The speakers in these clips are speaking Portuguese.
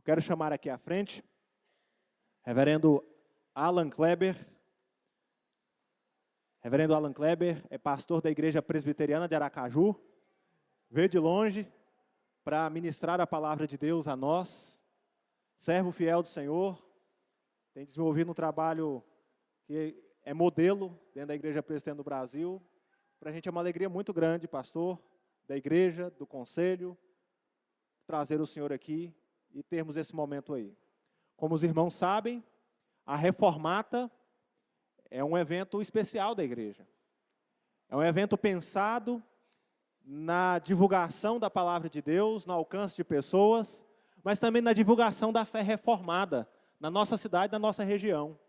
Eu quero chamar aqui à frente Reverendo Alan Kleber. Reverendo Alan Kleber é pastor da Igreja Presbiteriana de Aracaju. Veio de longe para ministrar a palavra de Deus a nós. Servo fiel do Senhor. Tem desenvolvido um trabalho que é modelo dentro da Igreja Presbiteriana do Brasil. Para a gente é uma alegria muito grande, pastor, da igreja, do conselho, trazer o senhor aqui e termos esse momento aí. Como os irmãos sabem, a Reformata é um evento especial da igreja. É um evento pensado na divulgação da palavra de Deus, no alcance de pessoas, mas também na divulgação da fé reformada na nossa cidade, na nossa região.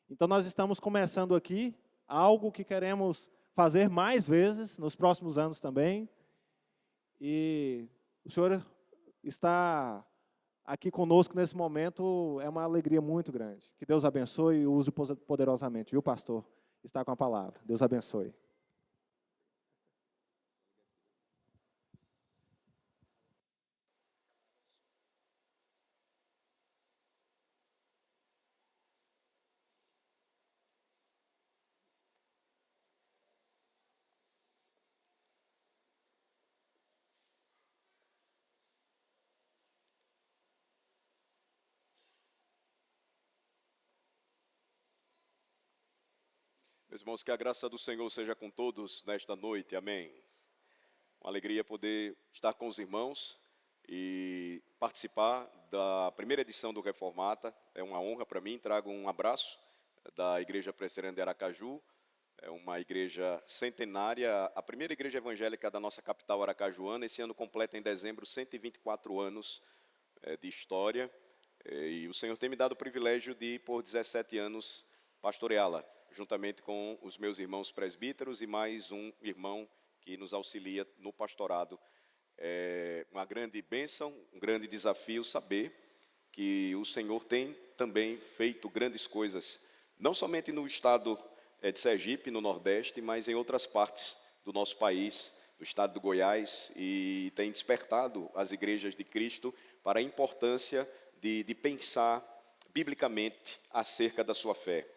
Então nós estamos começando aqui algo que queremos fazer mais vezes, nos próximos anos também. E o senhor está aqui conosco nesse momento, é uma alegria muito grande. Que Deus abençoe e use poderosamente, viu, pastor? Está com a palavra. Deus abençoe. Meus irmãos, que a graça do Senhor seja com todos nesta noite, amém. Uma alegria poder estar com os irmãos e participar da primeira edição do Reformata. É uma honra para mim, trago um abraço da Igreja Presbiteriana de Aracaju. É uma igreja centenária, a primeira igreja evangélica da nossa capital aracajuana. Esse ano completa em dezembro 124 anos de história. E o Senhor tem me dado o privilégio de, por 17 anos, pastoreá-la, juntamente com os meus irmãos presbíteros e mais um irmão que nos auxilia no pastorado. É uma grande bênção, um grande desafio saber que o Senhor tem também feito grandes coisas, não somente no estado de Sergipe, no Nordeste, mas em outras partes do nosso país, no estado do Goiás, e tem despertado as igrejas de Cristo para a importância de pensar biblicamente acerca da sua fé.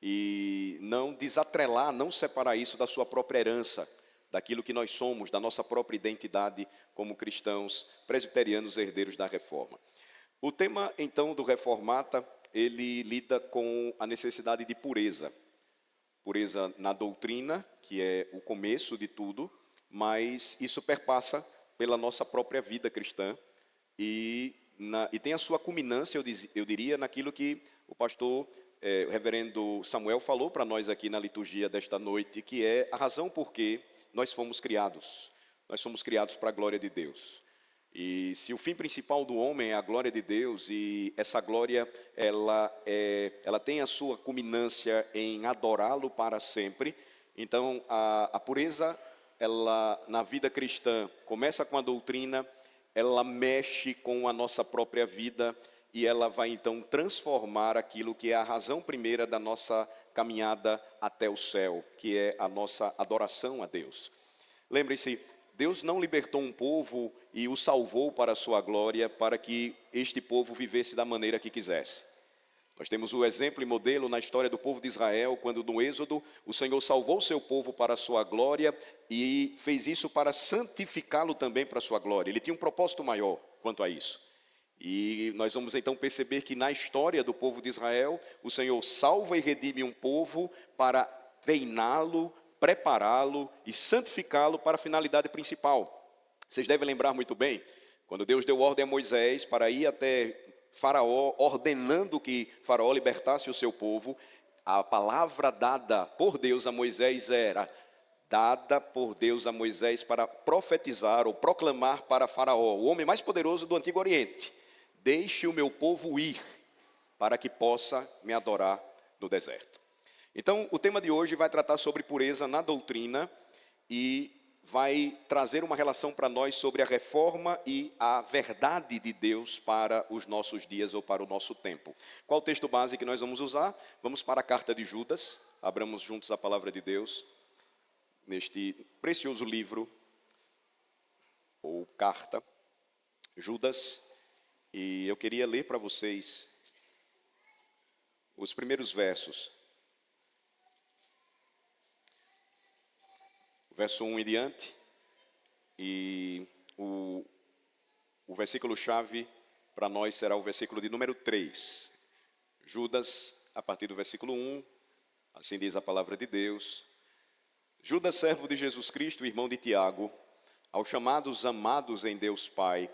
E não desatrelar, não separar isso da sua própria herança, daquilo que nós somos, da nossa própria identidade como cristãos presbiterianos herdeiros da Reforma. O tema, então, do Reformata, ele lida com a necessidade de pureza. Pureza na doutrina, que é o começo de tudo, mas isso perpassa pela nossa própria vida cristã e tem a sua culminância, eu diria, naquilo que o pastor o reverendo Samuel falou para nós aqui na liturgia desta noite, que é a razão por que nós fomos criados. Nós somos criados para a glória de Deus. E se o fim principal do homem é a glória de Deus, e essa glória ela tem a sua culminância em adorá-lo para sempre, então a pureza, ela na vida cristã começa com a doutrina, ela mexe com a nossa própria vida, e ela vai então transformar aquilo que é a razão primeira da nossa caminhada até o céu, que é a nossa adoração a Deus. Lembre-se, Deus não libertou um povo e o salvou para a sua glória, para que este povo vivesse da maneira que quisesse. Nós temos o exemplo e modelo na história do povo de Israel, quando no Êxodo o Senhor salvou o seu povo para a sua glória e fez isso para santificá-lo também para a sua glória. Ele tinha um propósito maior quanto a isso. E nós vamos então perceber que na história do povo de Israel, o Senhor salva e redime um povo para treiná-lo, prepará-lo e santificá-lo para a finalidade principal. Vocês devem lembrar muito bem, quando Deus deu ordem a Moisés para ir até Faraó, ordenando que Faraó libertasse o seu povo, a palavra dada por Deus a Moisés era dada por Deus a Moisés para profetizar ou proclamar para Faraó, o homem mais poderoso do Antigo Oriente: deixe o meu povo ir, para que possa me adorar no deserto. Então, o tema de hoje vai tratar sobre pureza na doutrina e vai trazer uma relação para nós sobre a reforma e a verdade de Deus para os nossos dias ou para o nosso tempo. Qual o texto base que nós vamos usar? Vamos para a carta de Judas. Abramos juntos a palavra de Deus neste precioso livro ou carta. Judas, E eu queria ler para vocês os primeiros versos. O verso 1 em diante. E o versículo-chave para nós será o versículo de número 3. Judas, a partir do versículo 1, assim diz a palavra de Deus. Judas, servo de Jesus Cristo, irmão de Tiago, aos chamados amados em Deus Pai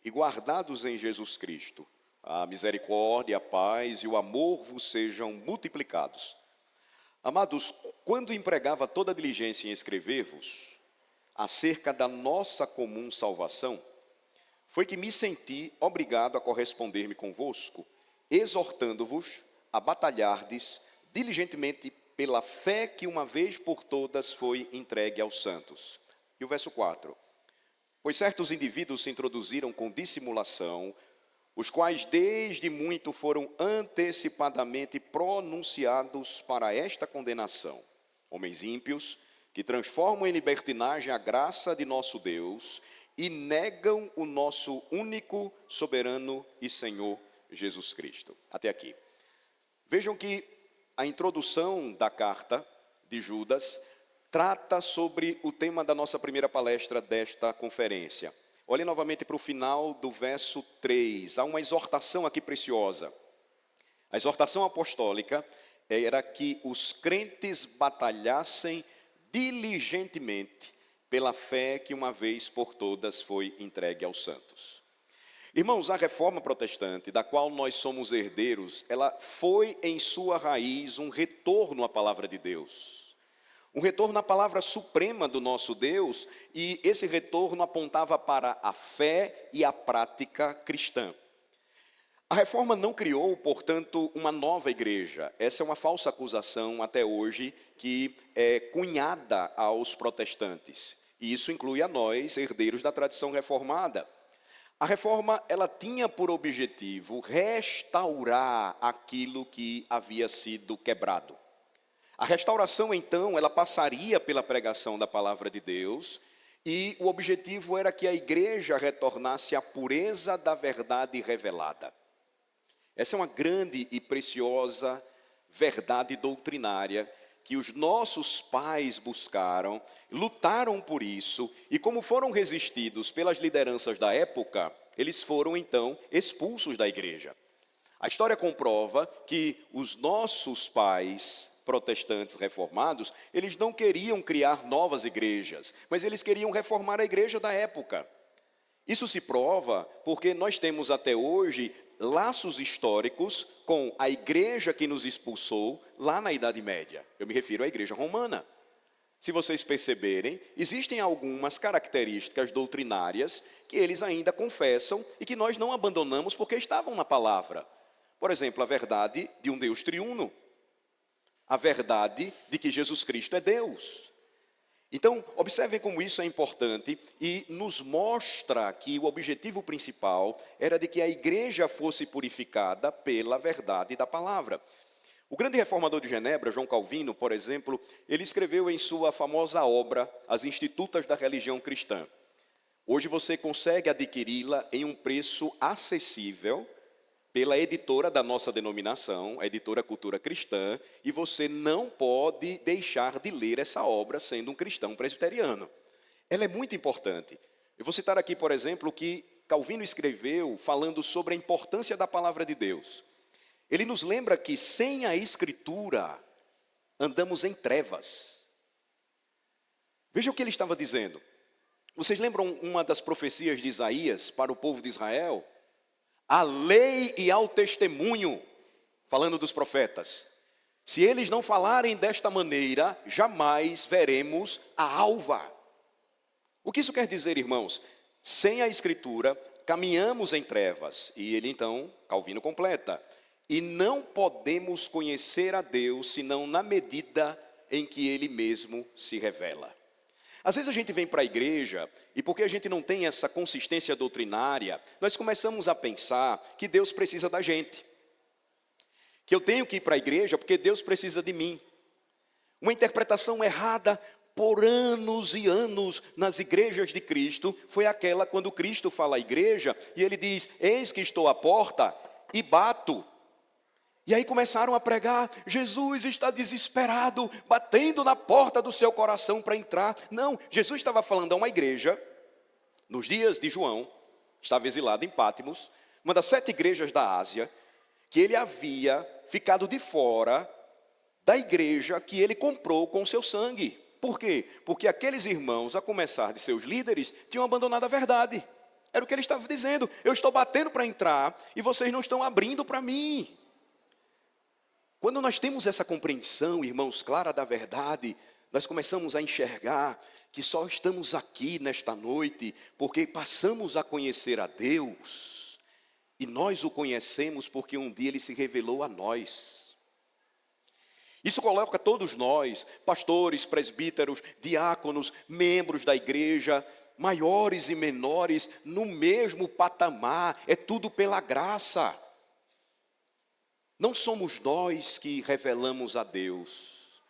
e guardados em Jesus Cristo, a misericórdia, a paz e o amor vos sejam multiplicados. Amados, quando empregava toda diligência em escrever-vos acerca da nossa comum salvação, foi que me senti obrigado a corresponder-me convosco, exortando-vos a batalhardes diligentemente pela fé que uma vez por todas foi entregue aos santos. E o verso 4. Pois certos indivíduos se introduziram com dissimulação, os quais desde muito foram antecipadamente pronunciados para esta condenação. Homens ímpios, que transformam em libertinagem a graça de nosso Deus e negam o nosso único, soberano e Senhor Jesus Cristo. Até aqui. Vejam que a introdução da carta de Judas trata sobre o tema da nossa primeira palestra desta conferência. Olhem novamente para o final do verso 3. Há uma exortação aqui preciosa. A exortação apostólica era que os crentes batalhassem diligentemente pela fé que uma vez por todas foi entregue aos santos. Irmãos, a reforma protestante, da qual nós somos herdeiros, ela foi em sua raiz um retorno à palavra de Deus. Um retorno à palavra suprema do nosso Deus, e esse retorno apontava para a fé e a prática cristã. A reforma não criou, portanto, uma nova igreja. Essa é uma falsa acusação até hoje que é cunhada aos protestantes. E isso inclui a nós, herdeiros da tradição reformada. A reforma, ela tinha por objetivo restaurar aquilo que havia sido quebrado. A restauração, então, ela passaria pela pregação da palavra de Deus, e o objetivo era que a igreja retornasse à pureza da verdade revelada. Essa é uma grande e preciosa verdade doutrinária que os nossos pais buscaram, lutaram por isso, e como foram resistidos pelas lideranças da época, eles foram então expulsos da igreja. A história comprova que os nossos pais protestantes reformados, eles não queriam criar novas igrejas, mas eles queriam reformar a igreja da época. Isso se prova porque nós temos até hoje laços históricos com a igreja que nos expulsou lá na Idade Média. Eu me refiro à igreja romana. Se vocês perceberem, existem algumas características doutrinárias que eles ainda confessam e que nós não abandonamos porque estavam na palavra. Por exemplo, a verdade de um Deus triuno. A verdade de que Jesus Cristo é Deus. Então, observem como isso é importante e nos mostra que o objetivo principal era de que a igreja fosse purificada pela verdade da palavra. O grande reformador de Genebra, João Calvino, por exemplo, ele escreveu em sua famosa obra, As Institutas da Religião Cristã. Hoje você consegue adquiri-la em um preço acessível pela editora da nossa denominação, a editora Cultura Cristã, e você não pode deixar de ler essa obra sendo um cristão presbiteriano. Ela é muito importante. Eu vou citar aqui, por exemplo, o que Calvino escreveu falando sobre a importância da palavra de Deus. Ele nos lembra que sem a Escritura andamos em trevas. Veja o que ele estava dizendo. Vocês lembram uma das profecias de Isaías para o povo de Israel? À lei e ao testemunho, falando dos profetas. Se eles não falarem desta maneira, jamais veremos a alva. O que isso quer dizer, irmãos? Sem a Escritura, caminhamos em trevas. E ele então, Calvino completa, e não podemos conhecer a Deus senão na medida em que Ele mesmo se revela. Às vezes a gente vem para a igreja e porque a gente não tem essa consistência doutrinária, nós começamos a pensar que Deus precisa da gente. Que eu tenho que ir para a igreja porque Deus precisa de mim. Uma interpretação errada por anos e anos nas igrejas de Cristo foi aquela quando Cristo fala à igreja e ele diz: eis que estou à porta e bato. E aí começaram a pregar: Jesus está desesperado, batendo na porta do seu coração para entrar. Não, Jesus estava falando a uma igreja, nos dias de João, estava exilado em Pátimos, uma das 7 igrejas da Ásia, que ele havia ficado de fora da igreja que ele comprou com o seu sangue. Por quê? Porque aqueles irmãos, a começar de seus líderes, tinham abandonado a verdade. Era o que ele estava dizendo: eu estou batendo para entrar e vocês não estão abrindo para mim. Quando nós temos essa compreensão, irmãos, clara da verdade, nós começamos a enxergar que só estamos aqui nesta noite porque passamos a conhecer a Deus, e nós o conhecemos porque um dia Ele se revelou a nós. Isso coloca todos nós, pastores, presbíteros, diáconos, membros da igreja, maiores e menores, no mesmo patamar. É tudo pela graça. Não somos nós que revelamos a Deus,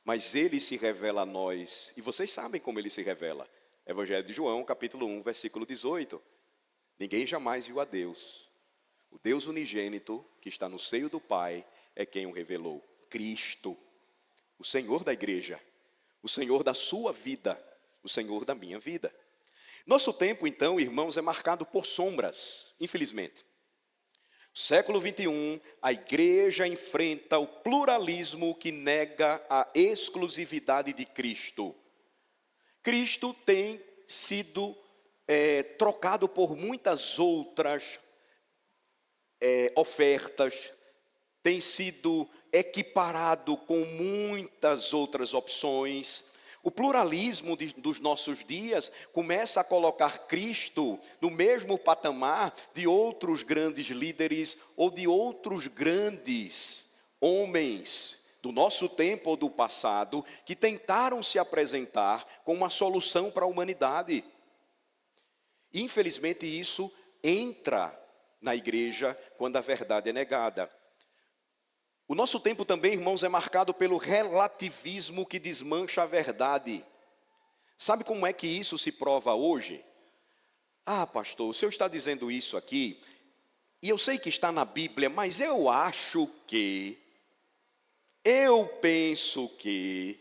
mas Ele se revela a nós. E vocês sabem como Ele se revela. Evangelho de João, capítulo 1, versículo 18. Ninguém jamais viu a Deus. O Deus unigênito, que está no seio do Pai, é quem o revelou. Cristo, o Senhor da igreja, o Senhor da sua vida, o Senhor da minha vida. Nosso tempo, então, irmãos, é marcado por sombras, infelizmente. Século 21, a igreja enfrenta o pluralismo que nega a exclusividade de Cristo. Cristo tem sido trocado por muitas outras ofertas, tem sido equiparado com muitas outras opções. O pluralismo dos nossos dias começa a colocar Cristo no mesmo patamar de outros grandes líderes ou de outros grandes homens do nosso tempo ou do passado que tentaram se apresentar como uma solução para a humanidade. Infelizmente isso entra na igreja quando a verdade é negada. O nosso tempo também, irmãos, é marcado pelo relativismo que desmancha a verdade. Sabe como é que isso se prova hoje? Ah, pastor, o senhor está dizendo isso aqui, e eu sei que está na Bíblia, mas eu acho que, eu penso que...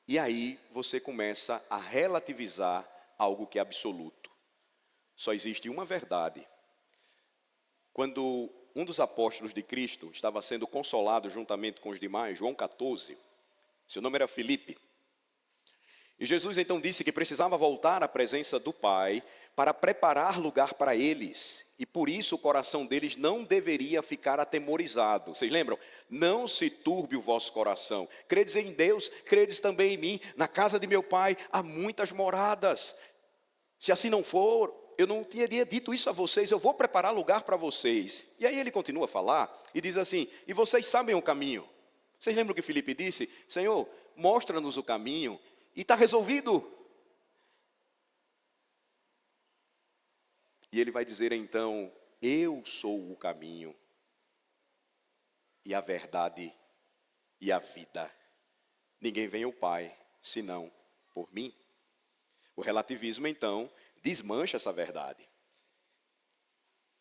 E aí você começa a relativizar algo que é absoluto. Só existe uma verdade. Quando um dos apóstolos de Cristo estava sendo consolado juntamente com os demais, João 14, seu nome era Filipe. E Jesus então disse que precisava voltar à presença do Pai para preparar lugar para eles. E por isso o coração deles não deveria ficar atemorizado. Vocês lembram? Não se turbe o vosso coração. Credes em Deus, credes também em mim. Na casa de meu Pai há muitas moradas. Se assim não for, eu não teria dito isso a vocês, eu vou preparar lugar para vocês. E aí ele continua a falar e diz assim: e vocês sabem o caminho. Vocês lembram que Filipe disse: Senhor, mostra-nos o caminho, e está resolvido. E ele vai dizer então: eu sou o caminho, e a verdade, e a vida. Ninguém vem ao Pai, senão por mim. O relativismo então desmancha essa verdade.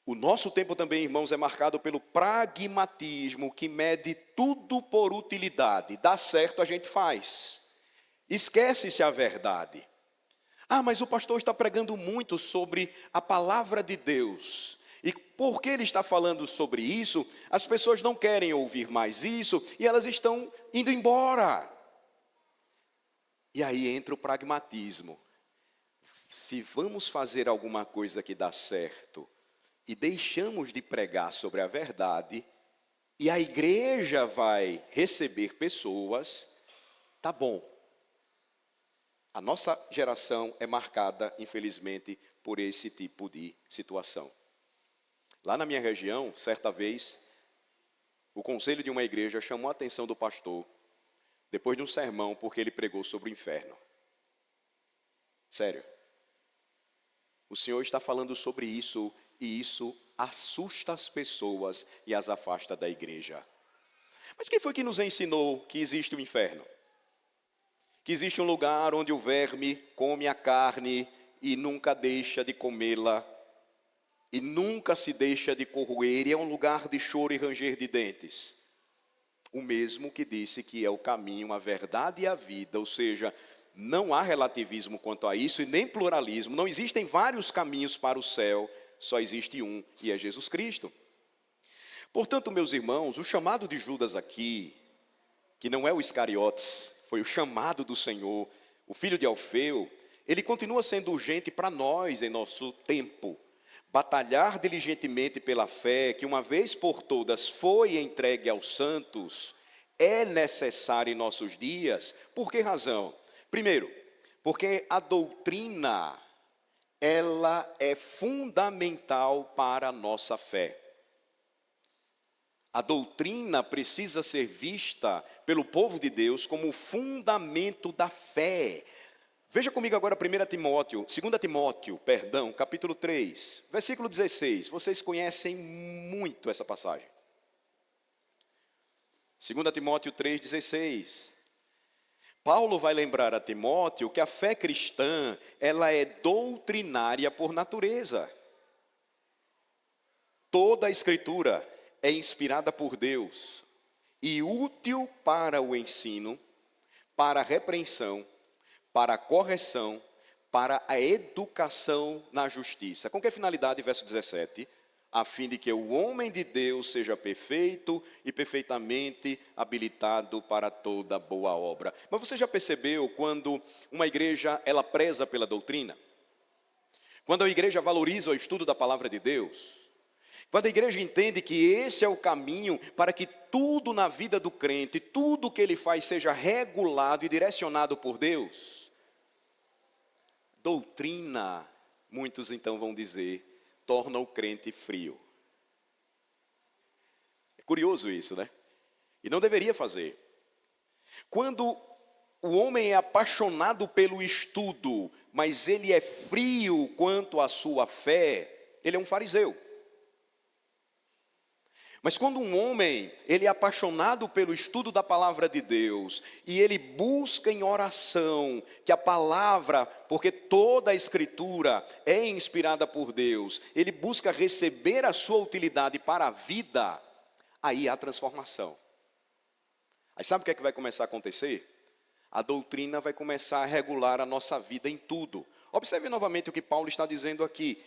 O nosso tempo também, irmãos, é marcado pelo pragmatismo que mede tudo por utilidade. Dá certo, a gente faz. Esquece-se a verdade. Ah, mas o pastor está pregando muito sobre a palavra de Deus. E porque ele está falando sobre isso, as pessoas não querem ouvir mais isso e elas estão indo embora. E aí entra o pragmatismo. Se vamos fazer alguma coisa que dá certo e deixamos de pregar sobre a verdade, e a igreja vai receber pessoas, tá bom. A nossa geração é marcada, infelizmente, por esse tipo de situação. Lá na minha região, certa vez, o conselho de uma igreja chamou a atenção do pastor, depois de um sermão, porque ele pregou sobre o inferno. Sério. O Senhor está falando sobre isso, e isso assusta as pessoas e as afasta da igreja. Mas quem foi que nos ensinou que existe o inferno? que existe um lugar onde o verme come a carne e nunca deixa de comê-la, e nunca se deixa de corroer, e é um lugar de choro e ranger de dentes. O mesmo que disse que é o caminho, a verdade e a vida, ou seja, não há relativismo quanto a isso e nem pluralismo, não existem vários caminhos para o céu, só existe um, e é Jesus Cristo. Portanto, meus irmãos, o chamado de Judas aqui, que não é o Iscariotes, foi o chamado do Senhor, o filho de Alfeu, ele continua sendo urgente para nós em nosso tempo. Batalhar diligentemente pela fé, que uma vez por todas foi entregue aos santos, é necessário em nossos dias. Por que razão? Primeiro, porque a doutrina, ela é fundamental para a nossa fé. A doutrina precisa ser vista pelo povo de Deus como o fundamento da fé. Veja comigo agora 2 Timóteo, capítulo 3, versículo 16. Vocês conhecem muito essa passagem. 2 Timóteo 3,16. Paulo vai lembrar a Timóteo que a fé cristã, ela é doutrinária por natureza. Toda a Escritura é inspirada por Deus e útil para o ensino, para a repreensão, para a correção, para a educação na justiça. Com que finalidade, verso 17? A fim de que o homem de Deus seja perfeito e perfeitamente habilitado para toda boa obra. Mas você já percebeu quando uma igreja, ela preza pela doutrina? Quando a igreja valoriza o estudo da palavra de Deus? Quando a igreja entende que esse é o caminho para que tudo na vida do crente, tudo que ele faz seja regulado e direcionado por Deus? Doutrina, muitos então vão dizer, torna o crente frio. É curioso isso, né? E não deveria fazer. Quando o homem é apaixonado pelo estudo, mas ele é frio quanto à sua fé, ele é um fariseu. Mas quando um homem, ele é apaixonado pelo estudo da palavra de Deus, e ele busca em oração, que a palavra, porque toda a Escritura é inspirada por Deus, ele busca receber a sua utilidade para a vida, aí há transformação. Aí sabe o que é que vai começar a acontecer? A doutrina vai começar a regular a nossa vida em tudo. Observe novamente o que Paulo está dizendo aqui.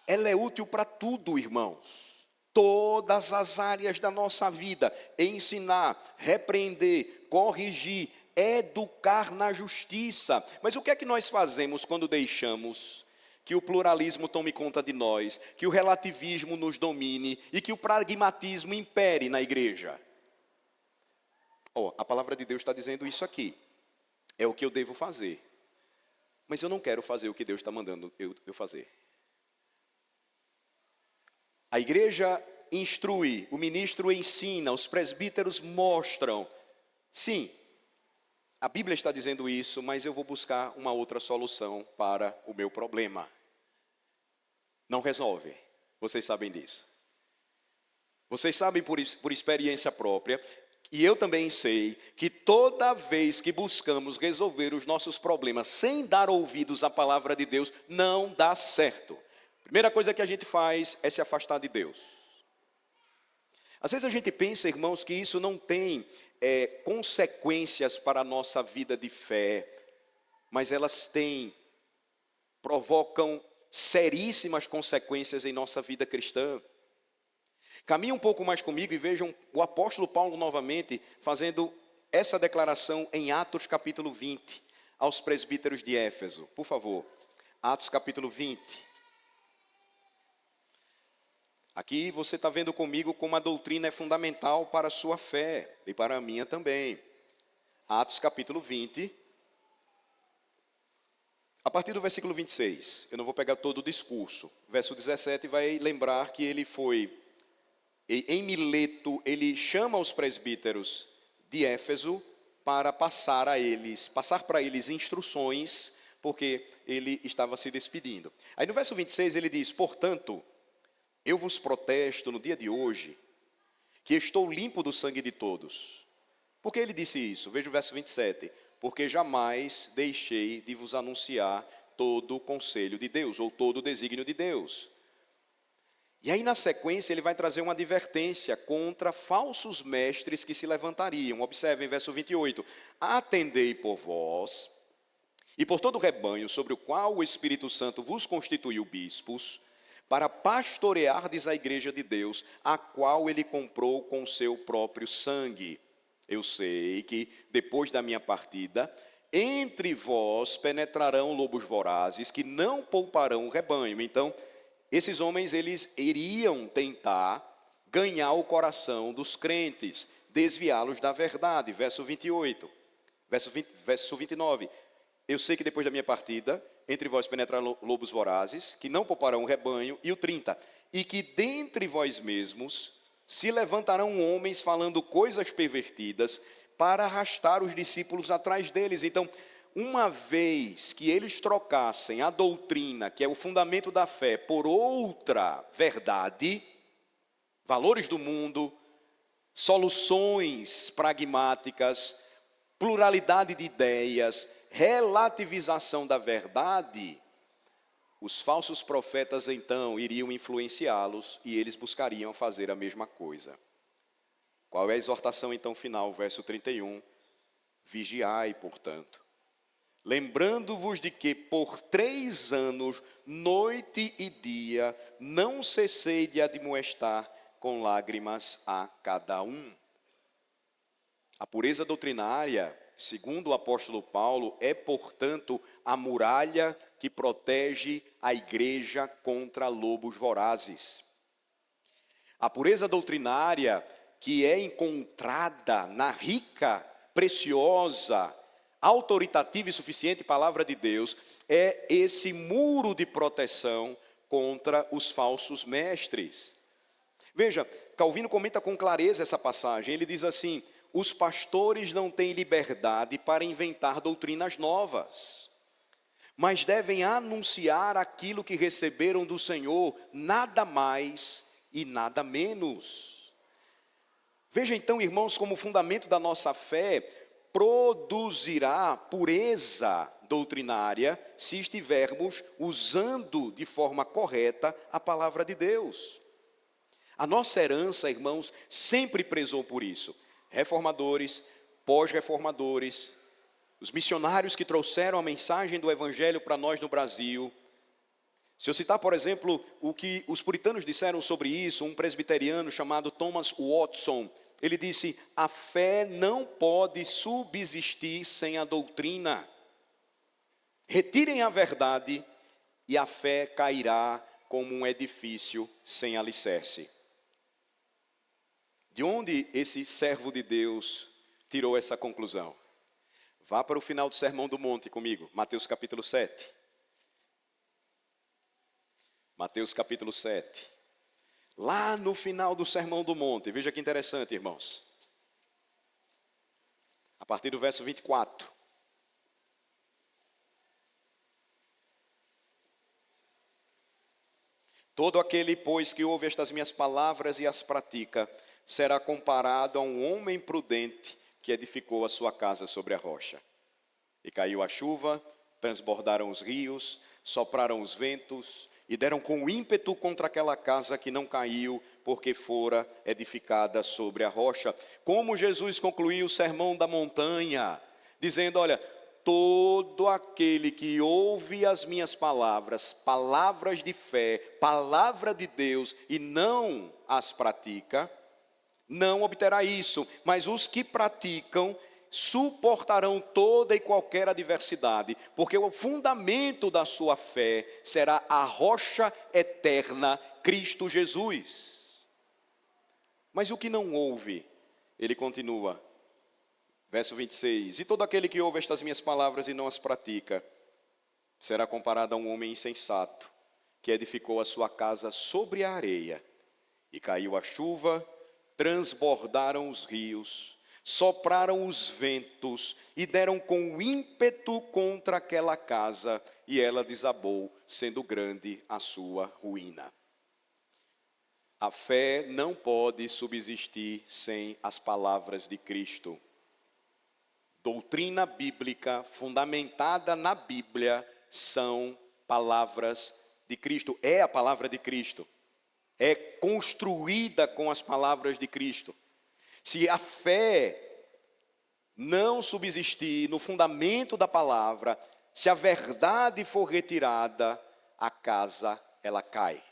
Ela é útil para tudo, irmãos. Todas as áreas da nossa vida, ensinar, repreender, corrigir, educar na justiça. Mas o que é que nós fazemos quando deixamos que o pluralismo tome conta de nós, que o relativismo nos domine e que o pragmatismo impere na igreja? A palavra de Deus está dizendo isso aqui. É o que eu devo fazer. Mas eu não quero fazer o que Deus está mandando eu fazer. A igreja instrui, o ministro ensina, os presbíteros mostram. Sim, a Bíblia está dizendo isso, mas eu vou buscar uma outra solução para o meu problema. Não resolve, vocês sabem disso. Vocês sabem por experiência própria, e eu também sei, que toda vez que buscamos resolver os nossos problemas sem dar ouvidos à palavra de Deus, não dá certo. Primeira coisa que a gente faz é se afastar de Deus. Às vezes a gente pensa, irmãos, que isso não tem consequências para a nossa vida de fé, mas elas provocam seríssimas consequências em nossa vida cristã. Caminhe um pouco mais comigo e vejam o apóstolo Paulo novamente fazendo essa declaração em Atos capítulo 20, aos presbíteros de Éfeso. Por favor, Atos capítulo 20. Aqui você está vendo comigo como a doutrina é fundamental para a sua fé e para a minha também. Atos capítulo 20, a partir do versículo 26. Eu não vou pegar todo o discurso. Verso 17 vai lembrar que ele foi, em Mileto, ele chama os presbíteros de Éfeso para passar para eles instruções, porque ele estava se despedindo. Aí no verso 26 ele diz, portanto, eu vos protesto no dia de hoje, que estou limpo do sangue de todos. Por que ele disse isso? Veja o verso 27. porque jamais deixei de vos anunciar todo o conselho de Deus, ou todo o desígnio de Deus. E aí, na sequência, ele vai trazer uma advertência contra falsos mestres que se levantariam. Observem, verso 28. Atendei por vós e por todo o rebanho sobre o qual o Espírito Santo vos constituiu bispos, para pastoreardes a igreja de Deus, a qual ele comprou com o seu próprio sangue. Eu sei que, depois da minha partida, entre vós penetrarão lobos vorazes, que não pouparão o rebanho. Então, esses homens, eles iriam tentar ganhar o coração dos crentes, desviá-los da verdade. Verso 28, verso 29. Eu sei que depois da minha partida, entre vós penetrarão lobos vorazes, que não pouparão o rebanho. E o 30. E que dentre vós mesmos se levantarão homens falando coisas pervertidas para arrastar os discípulos atrás deles. Então, uma vez que eles trocassem a doutrina, que é o fundamento da fé, por outra verdade, valores do mundo, soluções pragmáticas, pluralidade de ideias, relativização da verdade, os falsos profetas então iriam influenciá-los e eles buscariam fazer a mesma coisa. Qual é a exortação então final? Verso 31. Vigiai, portanto, lembrando-vos de que por 3 anos, noite e dia, não cessei de admoestar com lágrimas a cada um. A pureza doutrinária, segundo o apóstolo Paulo, é, portanto, a muralha que protege a igreja contra lobos vorazes. A pureza doutrinária que é encontrada na rica, preciosa, autoritativa e suficiente palavra de Deus, é esse muro de proteção contra os falsos mestres. Veja, Calvino comenta com clareza essa passagem. Ele diz assim: os pastores não têm liberdade para inventar doutrinas novas, mas devem anunciar aquilo que receberam do Senhor, nada mais e nada menos. Veja então, irmãos, como o fundamento da nossa fé produzirá pureza doutrinária se estivermos usando de forma correta a palavra de Deus. A nossa herança, irmãos, sempre prezou por isso. Reformadores, pós-reformadores, os missionários que trouxeram a mensagem do Evangelho para nós no Brasil. Se eu citar, por exemplo, o que os puritanos disseram sobre isso, um presbiteriano chamado Thomas Watson, ele disse: a fé não pode subsistir sem a doutrina. Retirem a verdade e a fé cairá como um edifício sem alicerce. De onde esse servo de Deus tirou essa conclusão? Vá para o final do Sermão do Monte comigo, Mateus capítulo 7. Mateus capítulo 7. Lá no final do Sermão do Monte, veja que interessante, irmãos. A partir do verso 24. Todo aquele, pois, que ouve estas minhas palavras e as pratica, será comparado a um homem prudente que edificou a sua casa sobre a rocha. E caiu a chuva, transbordaram os rios, sopraram os ventos, e deram com ímpeto contra aquela casa que não caiu, porque fora edificada sobre a rocha. Como Jesus concluiu o sermão da montanha, dizendo: olha, todo aquele que ouve as minhas palavras, palavras de fé, palavra de Deus, e não as pratica, não obterá isso, mas os que praticam suportarão toda e qualquer adversidade, porque o fundamento da sua fé será a rocha eterna, Cristo Jesus. Mas o que não ouve, ele continua, verso 26, e todo aquele que ouve estas minhas palavras e não as pratica, será comparado a um homem insensato, que edificou a sua casa sobre a areia, e caiu a chuva, transbordaram os rios, sopraram os ventos e deram com ímpeto contra aquela casa, e ela desabou, sendo grande a sua ruína. A fé não pode subsistir sem as palavras de Cristo. doutrina bíblica fundamentada na Bíblia são palavras de Cristo. É a palavra de Cristo. É construída com as palavras de Cristo. Se a fé não subsistir no fundamento da palavra, se a verdade for retirada, a casa ela cai.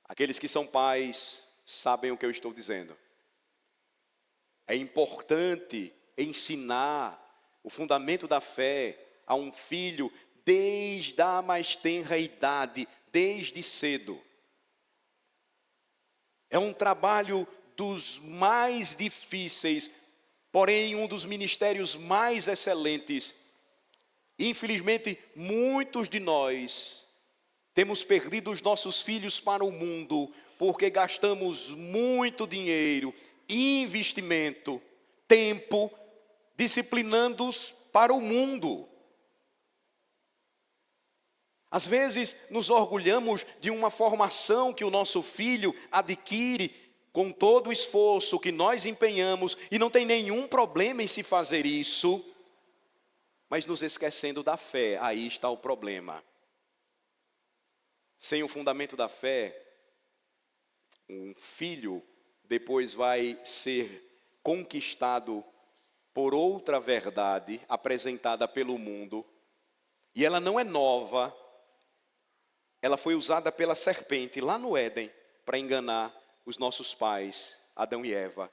Aqueles que são pais sabem o que eu estou dizendo. É importante ensinar o fundamento da fé a um filho desde a mais tenra idade, desde cedo. É um trabalho dos mais difíceis, porém um dos ministérios mais excelentes. Infelizmente, muitos de nós temos perdido os nossos filhos para o mundo porque gastamos muito dinheiro, investimento, tempo, disciplinando-os para o mundo. Às vezes nos orgulhamos de uma formação que o nosso filho adquire com todo o esforço que nós empenhamos, e não tem nenhum problema em se fazer isso, mas nos esquecendo da fé, aí está o problema. Sem o fundamento da fé, um filho depois vai ser conquistado por outra verdade apresentada pelo mundo, e ela não é nova, ela foi usada pela serpente lá no Éden para enganar os nossos pais, Adão e Eva.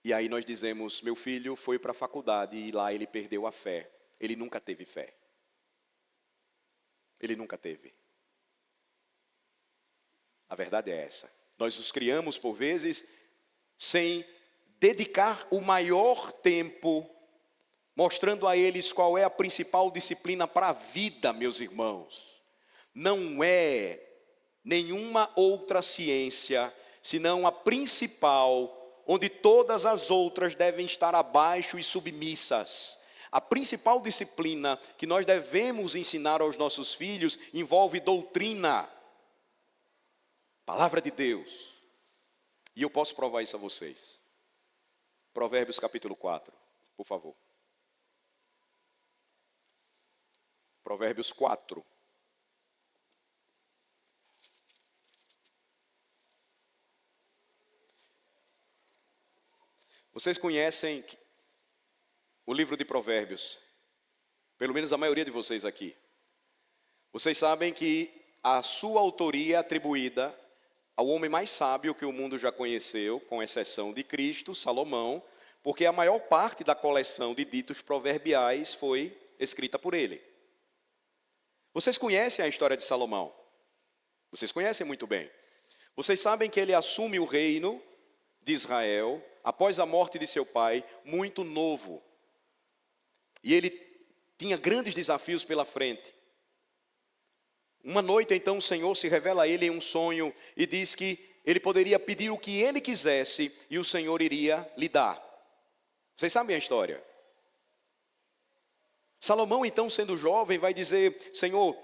E aí nós dizemos, meu filho foi para a faculdade e lá ele perdeu a fé. Ele nunca teve fé. Ele nunca teve. A verdade é essa. Nós os criamos por vezes sem dedicar o maior tempo, mostrando a eles qual é a principal disciplina para a vida, meus irmãos. Não é nenhuma outra ciência, senão a principal, onde todas as outras devem estar abaixo e submissas. A principal disciplina que nós devemos ensinar aos nossos filhos envolve doutrina, palavra de Deus. E eu posso provar isso a vocês. Provérbios capítulo 4, por favor. Provérbios 4. Vocês conhecem o livro de Provérbios, pelo menos a maioria de vocês aqui. Vocês sabem que a sua autoria é atribuída ao homem mais sábio que o mundo já conheceu, com exceção de Cristo, Salomão, porque a maior parte da coleção de ditos proverbiais foi escrita por ele. Vocês conhecem a história de Salomão? Vocês conhecem muito bem. Vocês sabem que ele assume o reino de Israel após a morte de seu pai, muito novo. E ele tinha grandes desafios pela frente. Uma noite, então, o Senhor se revela a ele em um sonho e diz que ele poderia pedir o que ele quisesse e o Senhor iria lhe dar. Vocês sabem a história. Salomão, então, sendo jovem, vai dizer, Senhor,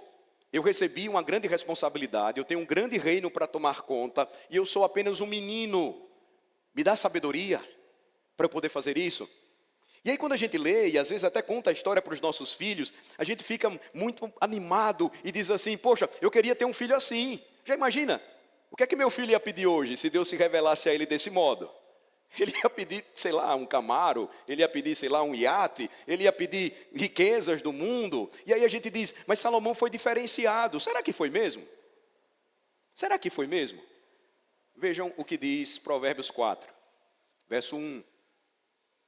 eu recebi uma grande responsabilidade, eu tenho um grande reino para tomar conta e eu sou apenas um menino. Me dá sabedoria para eu poder fazer isso. E aí quando a gente lê, e às vezes até conta a história para os nossos filhos, a gente fica muito animado e diz assim, poxa, eu queria ter um filho assim. Já imagina, o que é que meu filho ia pedir hoje, se Deus se revelasse a ele desse modo? Ele ia pedir, sei lá, um Camaro, ele ia pedir, sei lá, um iate, ele ia pedir riquezas do mundo. E aí a gente diz, mas Salomão foi diferenciado. Será que foi mesmo? Será que foi mesmo? Vejam o que diz Provérbios 4, verso 1.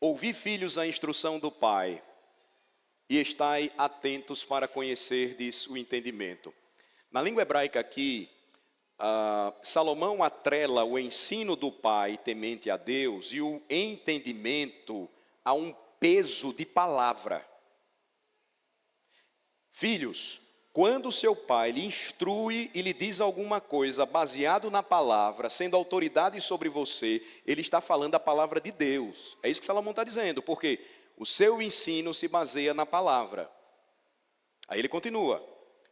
Ouvi, filhos, a instrução do pai, e estai atentos para conhecerdes o entendimento. Na língua hebraica aqui, Salomão atrela o ensino do pai temente a Deus e o entendimento a um peso de palavra. Filhos, quando seu pai lhe instrui e lhe diz alguma coisa baseado na palavra, sendo autoridade sobre você, ele está falando a palavra de Deus. É isso que Salomão está dizendo, porque o seu ensino se baseia na palavra. Aí ele continua,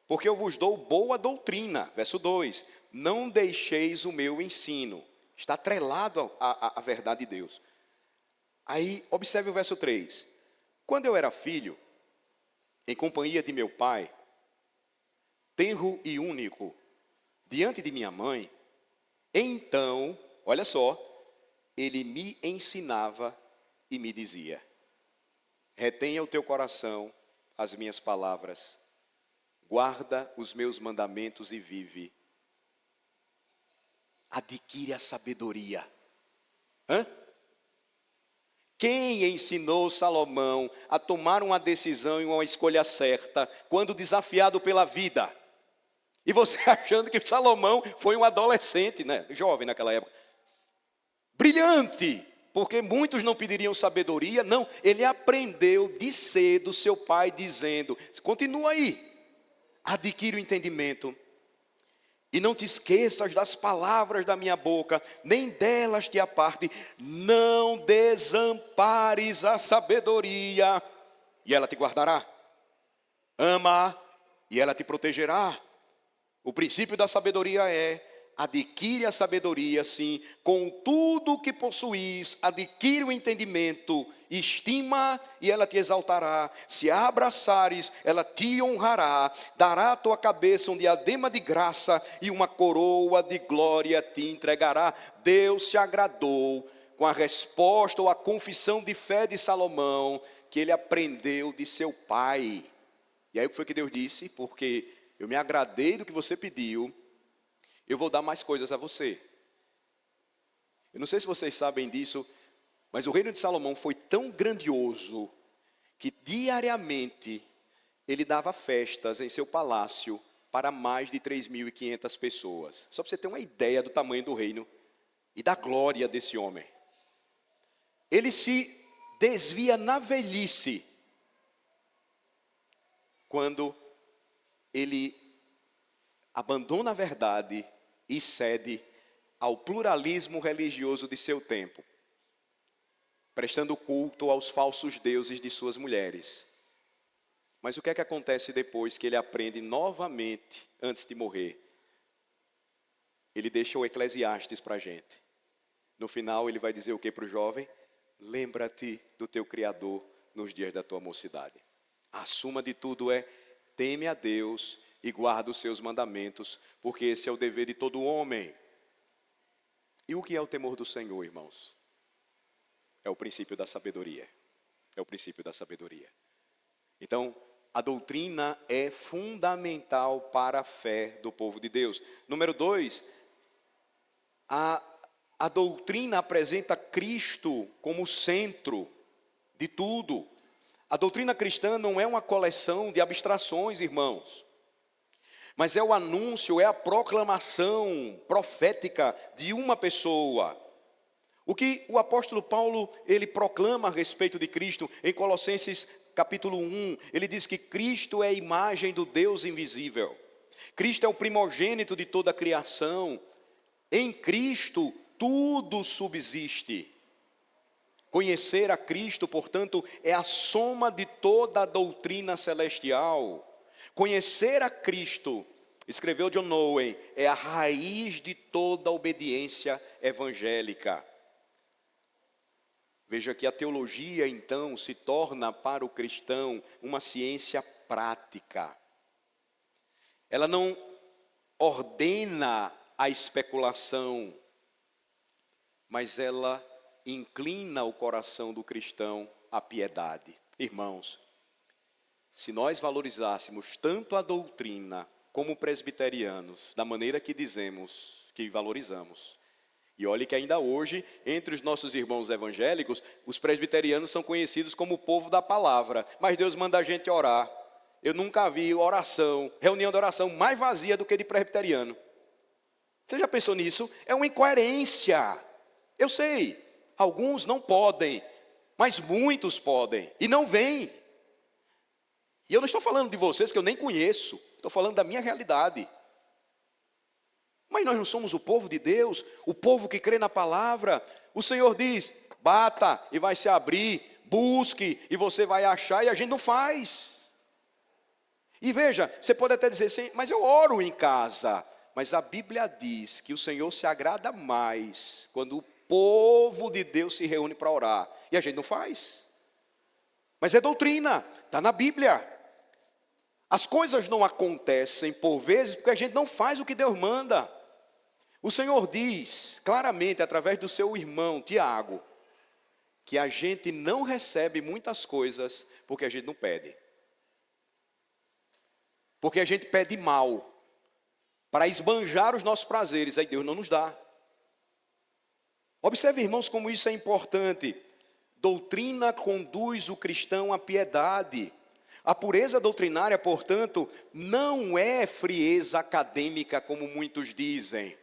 porque eu vos dou boa doutrina, verso 2, não deixeis o meu ensino. Está atrelado à verdade de Deus. Aí, observe o verso 3. Quando eu era filho, em companhia de meu pai, tenro e único, diante de minha mãe, então, olha só, ele me ensinava e me dizia: retenha o teu coração as minhas palavras, guarda os meus mandamentos e vive. Adquire a sabedoria. Quem ensinou Salomão a tomar uma decisão e uma escolha certa quando desafiado pela vida? E você achando que Salomão foi um adolescente, né? Jovem naquela época. Brilhante, porque muitos não pediriam sabedoria. Não, ele aprendeu de cedo seu pai dizendo, continua aí, adquire o entendimento. E não te esqueças das palavras da minha boca, nem delas te aparte. Não desampares a sabedoria, e ela te guardará. Ama, e ela te protegerá. O princípio da sabedoria é: adquire a sabedoria, sim, com tudo o que possuís, adquire o entendimento, estima e ela te exaltará. Se a abraçares, ela te honrará, dará à tua cabeça um diadema de graça e uma coroa de glória te entregará. Deus se agradou com a resposta ou a confissão de fé de Salomão, que ele aprendeu de seu pai. E aí o que foi que Deus disse? Porque eu me agradei do que você pediu, eu vou dar mais coisas a você. Eu não sei se vocês sabem disso, mas o reino de Salomão foi tão grandioso que diariamente ele dava festas em seu palácio para mais de 3.500 pessoas. Só para você ter uma ideia do tamanho do reino e da glória desse homem. Ele se desvia na velhice quando ele abandona a verdade e cede ao pluralismo religioso de seu tempo, prestando culto aos falsos deuses de suas mulheres. Mas o que é que acontece depois que ele aprende novamente, antes de morrer? Ele deixa o Eclesiastes para a gente. No final ele vai dizer o que para o jovem? Lembra-te do teu Criador nos dias da tua mocidade. A suma de tudo é: teme a Deus e guarda os seus mandamentos, porque esse é o dever de todo homem. E o que é o temor do Senhor, irmãos? É o princípio da sabedoria. É o princípio da sabedoria. Então, a doutrina é fundamental para a fé do povo de Deus. Número 2, a doutrina apresenta Cristo como centro de tudo. A doutrina cristã não é uma coleção de abstrações, irmãos, mas é o anúncio, é a proclamação profética de uma pessoa. O que o apóstolo Paulo, ele proclama a respeito de Cristo em Colossenses capítulo 1, ele diz que Cristo é a imagem do Deus invisível. Cristo é o primogênito de toda a criação. Em Cristo tudo subsiste. Conhecer a Cristo, portanto, é a soma de toda a doutrina celestial. Conhecer a Cristo, escreveu John Owen, é a raiz de toda a obediência evangélica. Veja que a teologia, então, se torna para o cristão uma ciência prática. Ela não ordena a especulação, mas ela inclina o coração do cristão à piedade. Irmãos, se nós valorizássemos tanto a doutrina como presbiterianos, da maneira que dizemos que valorizamos, e olhe que ainda hoje, entre os nossos irmãos evangélicos, os presbiterianos são conhecidos como o povo da palavra, mas Deus manda a gente orar. Eu nunca vi oração, reunião de oração mais vazia do que de presbiteriano. Você já pensou nisso? É uma incoerência. Eu sei, alguns não podem, mas muitos podem, e não vêm. E eu não estou falando de vocês que eu nem conheço, estou falando da minha realidade. Mas nós não somos o povo de Deus, o povo que crê na palavra. O Senhor diz: bata e vai se abrir, busque e você vai achar, e a gente não faz. E veja, você pode até dizer assim, mas eu oro em casa. Mas a Bíblia diz que o Senhor se agrada mais quando povo de Deus se reúne para orar. E a gente não faz. Mas é doutrina, está na Bíblia. As coisas não acontecem por vezes porque a gente não faz o que Deus manda. O Senhor diz claramente através do seu irmão Tiago que a gente não recebe muitas coisas porque a gente não pede. Porque a gente pede mal para esbanjar os nossos prazeres, aí Deus não nos dá. Observe, irmãos, como isso é importante. Doutrina conduz o cristão à piedade. A pureza doutrinária, portanto, não é frieza acadêmica, como muitos dizem.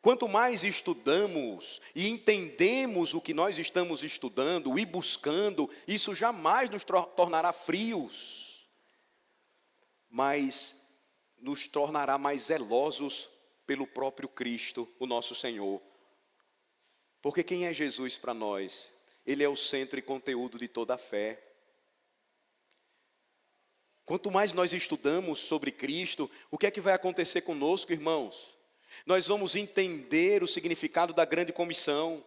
Quanto mais estudamos e entendemos o que nós estamos estudando e buscando, isso jamais nos tornará frios, mas nos tornará mais zelosos pelo próprio Cristo, o nosso Senhor. Porque quem é Jesus para nós? Ele é o centro e conteúdo de toda a fé. Quanto mais nós estudamos sobre Cristo, o que é que vai acontecer conosco, irmãos? Nós vamos entender o significado da grande comissão.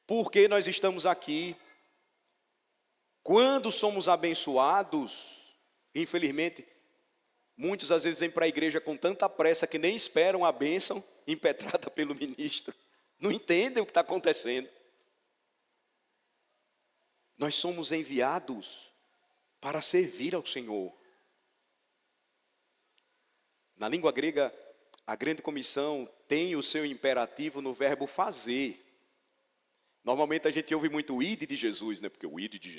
Por que nós estamos aqui? Quando somos abençoados, infelizmente, muitos às vezes vêm para a igreja com tanta pressa que nem esperam a bênção impetrada pelo ministro. Não entendem o que está acontecendo. Nós somos enviados para servir ao Senhor. Na língua grega, a grande comissão tem o seu imperativo no verbo fazer. Normalmente a gente ouve muito o ide de Jesus, né? Porque o ide de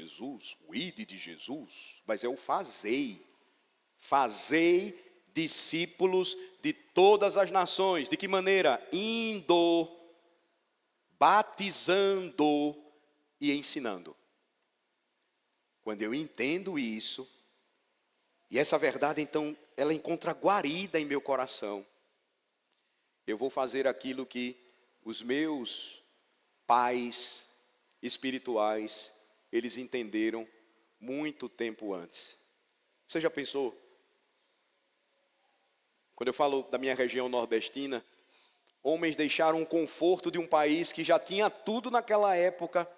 Jesus, mas é o fazei. Fazei discípulos de todas as nações. De que maneira? Indo, batizando e ensinando. Quando eu entendo isso, e essa verdade então, ela encontra guarida em meu coração, eu vou fazer aquilo que os meus pais espirituais, eles entenderam muito tempo antes. Você já pensou? Quando eu falo da minha região nordestina, homens deixaram o conforto de um país que já tinha tudo naquela época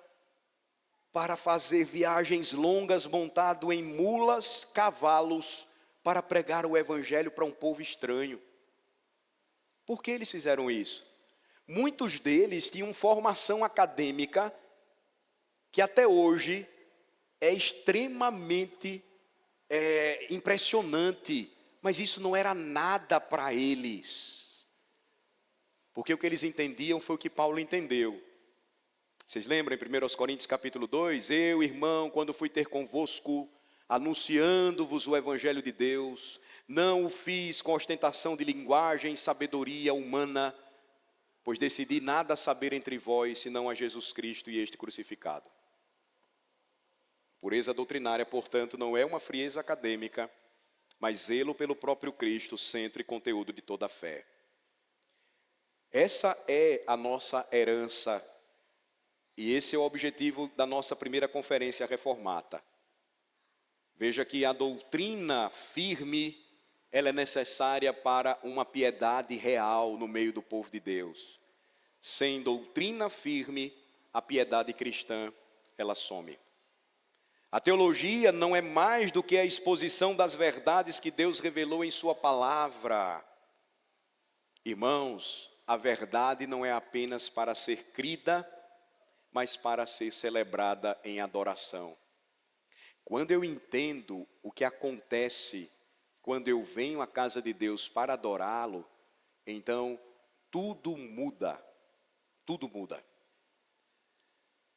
para fazer viagens longas montado em mulas, cavalos, para pregar o evangelho para um povo estranho. Por que eles fizeram isso? Muitos deles tinham formação acadêmica que até hoje é extremamente impressionante, mas isso não era nada para eles. Porque o que eles entendiam foi o que Paulo entendeu. Vocês lembram em 1 Coríntios capítulo 2? Eu, irmão, quando fui ter convosco, anunciando-vos o evangelho de Deus, não o fiz com ostentação de linguagem e sabedoria humana, pois decidi nada saber entre vós, senão a Jesus Cristo e este crucificado. Pureza doutrinária, portanto, não é uma frieza acadêmica, mas zelo pelo próprio Cristo, centro e conteúdo de toda a fé. Essa é a nossa herança, e esse é o objetivo da nossa primeira conferência reformata. Veja que a doutrina firme, ela é necessária para uma piedade real no meio do povo de Deus. Sem doutrina firme, a piedade cristã, ela some. A teologia não é mais do que a exposição das verdades que Deus revelou em sua palavra. Irmãos, a verdade não é apenas para ser crida, mas para ser celebrada em adoração. Quando eu entendo o que acontece quando eu venho à casa de Deus para adorá-lo, então tudo muda, tudo muda.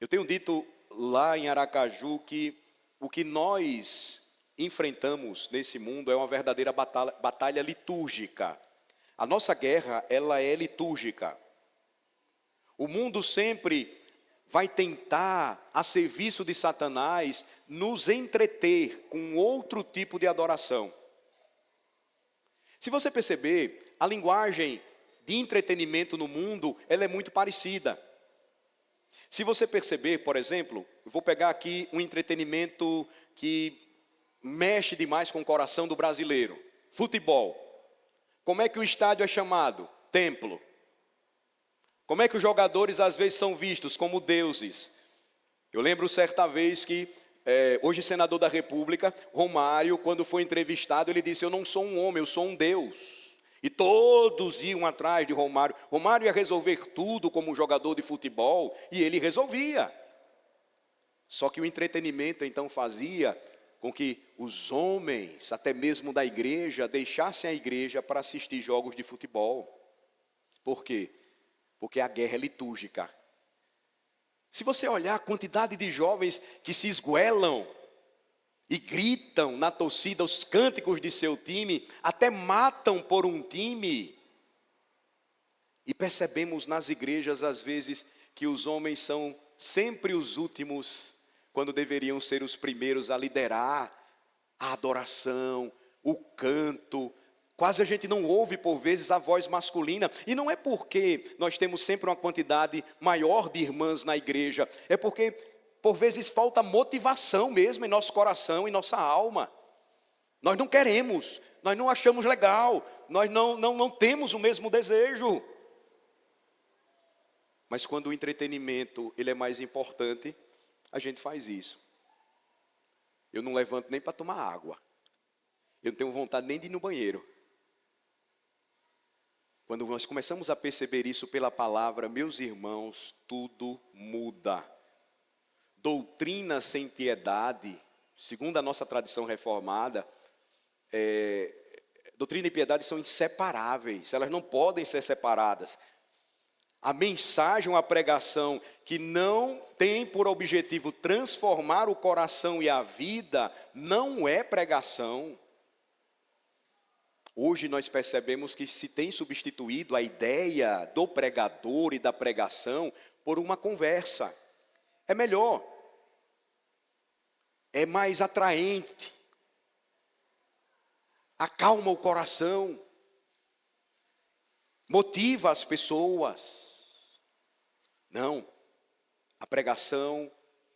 Eu tenho dito lá em Aracaju que o que nós enfrentamos nesse mundo é uma verdadeira batalha litúrgica. A nossa guerra, ela é litúrgica. O mundo sempre vai tentar, a serviço de Satanás, nos entreter com outro tipo de adoração. Se você perceber, a linguagem de entretenimento no mundo, ela é muito parecida. Se você perceber, por exemplo, eu vou pegar aqui um entretenimento que mexe demais com o coração do brasileiro. Futebol. Como é que o estádio é chamado? Templo. Como é que os jogadores às vezes são vistos como deuses? Eu lembro certa vez que, hoje senador da República, Romário, quando foi entrevistado, ele disse: eu não sou um homem, eu sou um Deus. E todos iam atrás de Romário. Romário ia resolver tudo como um jogador de futebol, e ele resolvia. Só que o entretenimento então fazia com que os homens, até mesmo da igreja, deixassem a igreja para assistir jogos de futebol. Por quê? Porque a guerra é litúrgica. Se você olhar a quantidade de jovens que se esguelam e gritam na torcida os cânticos de seu time, até matam por um time. E percebemos nas igrejas, às vezes, que os homens são sempre os últimos, quando deveriam ser os primeiros a liderar a adoração, o canto. Quase a gente não ouve, por vezes, a voz masculina. E não é porque nós temos sempre uma quantidade maior de irmãs na igreja. É porque, por vezes, falta motivação mesmo em nosso coração, em nossa alma. Nós não queremos, nós não achamos legal, nós não temos o mesmo desejo. Mas quando o entretenimento ele é mais importante, a gente faz isso. Eu não levanto nem para tomar água. Eu não tenho vontade nem de ir no banheiro. Quando nós começamos a perceber isso pela palavra, meus irmãos, tudo muda. Doutrina sem piedade, segundo a nossa tradição reformada, doutrina e piedade são inseparáveis, elas não podem ser separadas. A mensagem, a pregação que não tem por objetivo transformar o coração e a vida, não é pregação. Hoje nós percebemos que se tem substituído a ideia do pregador e da pregação por uma conversa. É melhor, é mais atraente, acalma o coração, motiva as pessoas. Não, a pregação,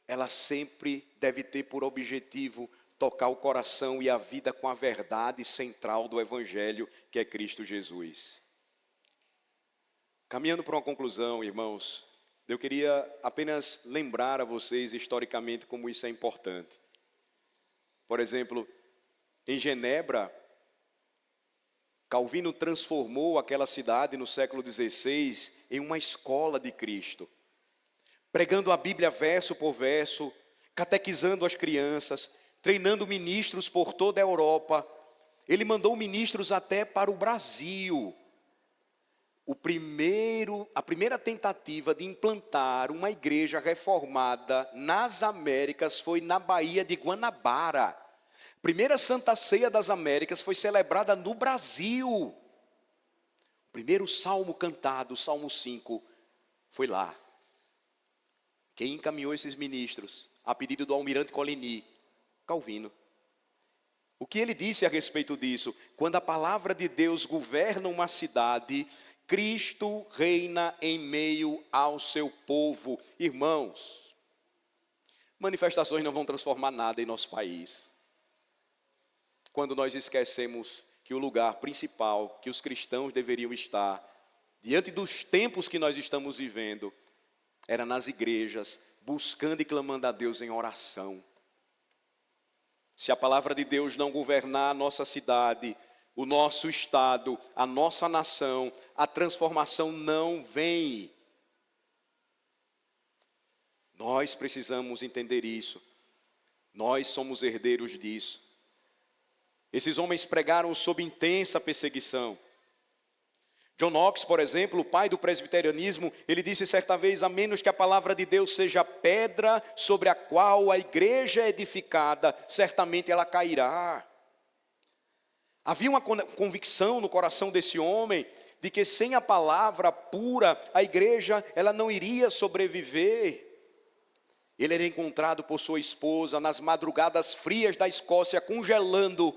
ela sempre deve ter por objetivo tocar o coração e a vida com a verdade central do Evangelho, que é Cristo Jesus. Caminhando para uma conclusão, irmãos, eu queria apenas lembrar a vocês historicamente como isso é importante. Por exemplo, em Genebra, Calvino transformou aquela cidade no século XVI em uma escola de Cristo, pregando a Bíblia verso por verso, catequizando as crianças, treinando ministros por toda a Europa. Ele mandou ministros até para o Brasil. A primeira tentativa de implantar uma igreja reformada nas Américas foi na Baía de Guanabara. A primeira Santa Ceia das Américas foi celebrada no Brasil. O primeiro salmo cantado, o Salmo 5, foi lá. Quem encaminhou esses ministros? A pedido do almirante Coligny, Calvino. O que ele disse a respeito disso? Quando a palavra de Deus governa uma cidade, Cristo reina em meio ao seu povo. Irmãos, manifestações não vão transformar nada em nosso país. Quando nós esquecemos que o lugar principal que os cristãos deveriam estar, diante dos tempos que nós estamos vivendo, era nas igrejas, buscando e clamando a Deus em oração. Se a palavra de Deus não governar a nossa cidade, o nosso estado, a nossa nação, a transformação não vem. Nós precisamos entender isso. Nós somos herdeiros disso. Esses homens pregaram sob intensa perseguição. John Knox, por exemplo, o pai do presbiterianismo, ele disse certa vez: a menos que a palavra de Deus seja a pedra sobre a qual a igreja é edificada, certamente ela cairá. Havia uma convicção no coração desse homem de que sem a palavra pura, a igreja ela não iria sobreviver. Ele era encontrado por sua esposa nas madrugadas frias da Escócia, congelando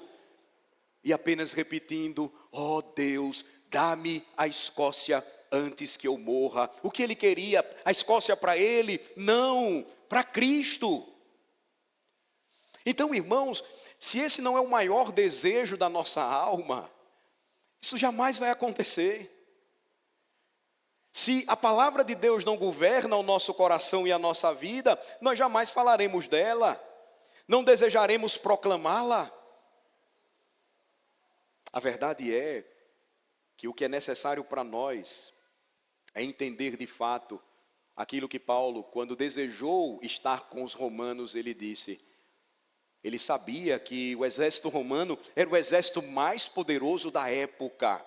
e apenas repetindo: ó Deus, dá-me a Escócia antes que eu morra. O que ele queria? A Escócia para ele? Não, para Cristo. Então, irmãos, se esse não é o maior desejo da nossa alma, isso jamais vai acontecer. Se a palavra de Deus não governa o nosso coração e a nossa vida, nós jamais falaremos dela, não desejaremos proclamá-la. A verdade é que o que é necessário para nós é entender de fato aquilo que Paulo, quando desejou estar com os romanos, ele disse. Ele sabia que o exército romano era o exército mais poderoso da época.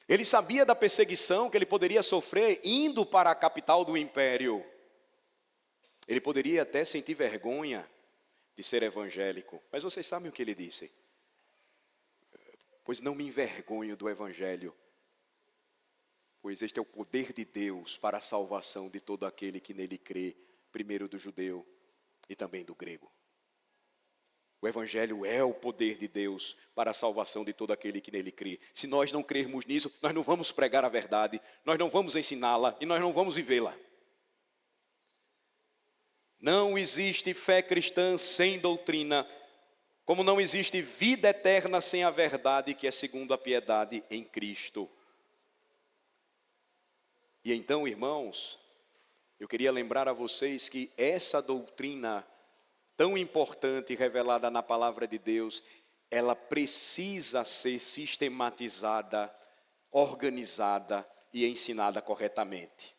Ele sabia da perseguição que ele poderia sofrer indo para a capital do império. Ele poderia até sentir vergonha de ser evangélico. Mas vocês sabem o que ele disse? Pois não me envergonho do evangelho, pois este é o poder de Deus para a salvação de todo aquele que nele crê, primeiro do judeu e também do grego. O evangelho é o poder de Deus para a salvação de todo aquele que nele crê. Se nós não crermos nisso, nós não vamos pregar a verdade, nós não vamos ensiná-la e nós não vamos vivê-la. Não existe fé cristã sem doutrina, como não existe vida eterna sem a verdade, que é segundo a piedade em Cristo. E então, irmãos, eu queria lembrar a vocês que essa doutrina tão importante revelada na palavra de Deus, ela precisa ser sistematizada, organizada e ensinada corretamente.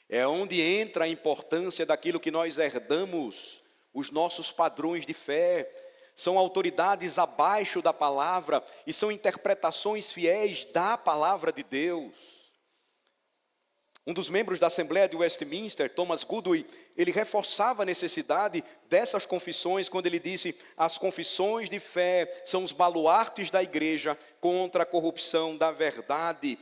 É onde entra a importância daquilo que nós herdamos, os nossos padrões de fé. São autoridades abaixo da palavra e são interpretações fiéis da palavra de Deus. Um dos membros da Assembleia de Westminster, Thomas Goodwin, ele reforçava a necessidade dessas confissões quando ele disse: as confissões de fé são os baluartes da igreja contra a corrupção da verdade.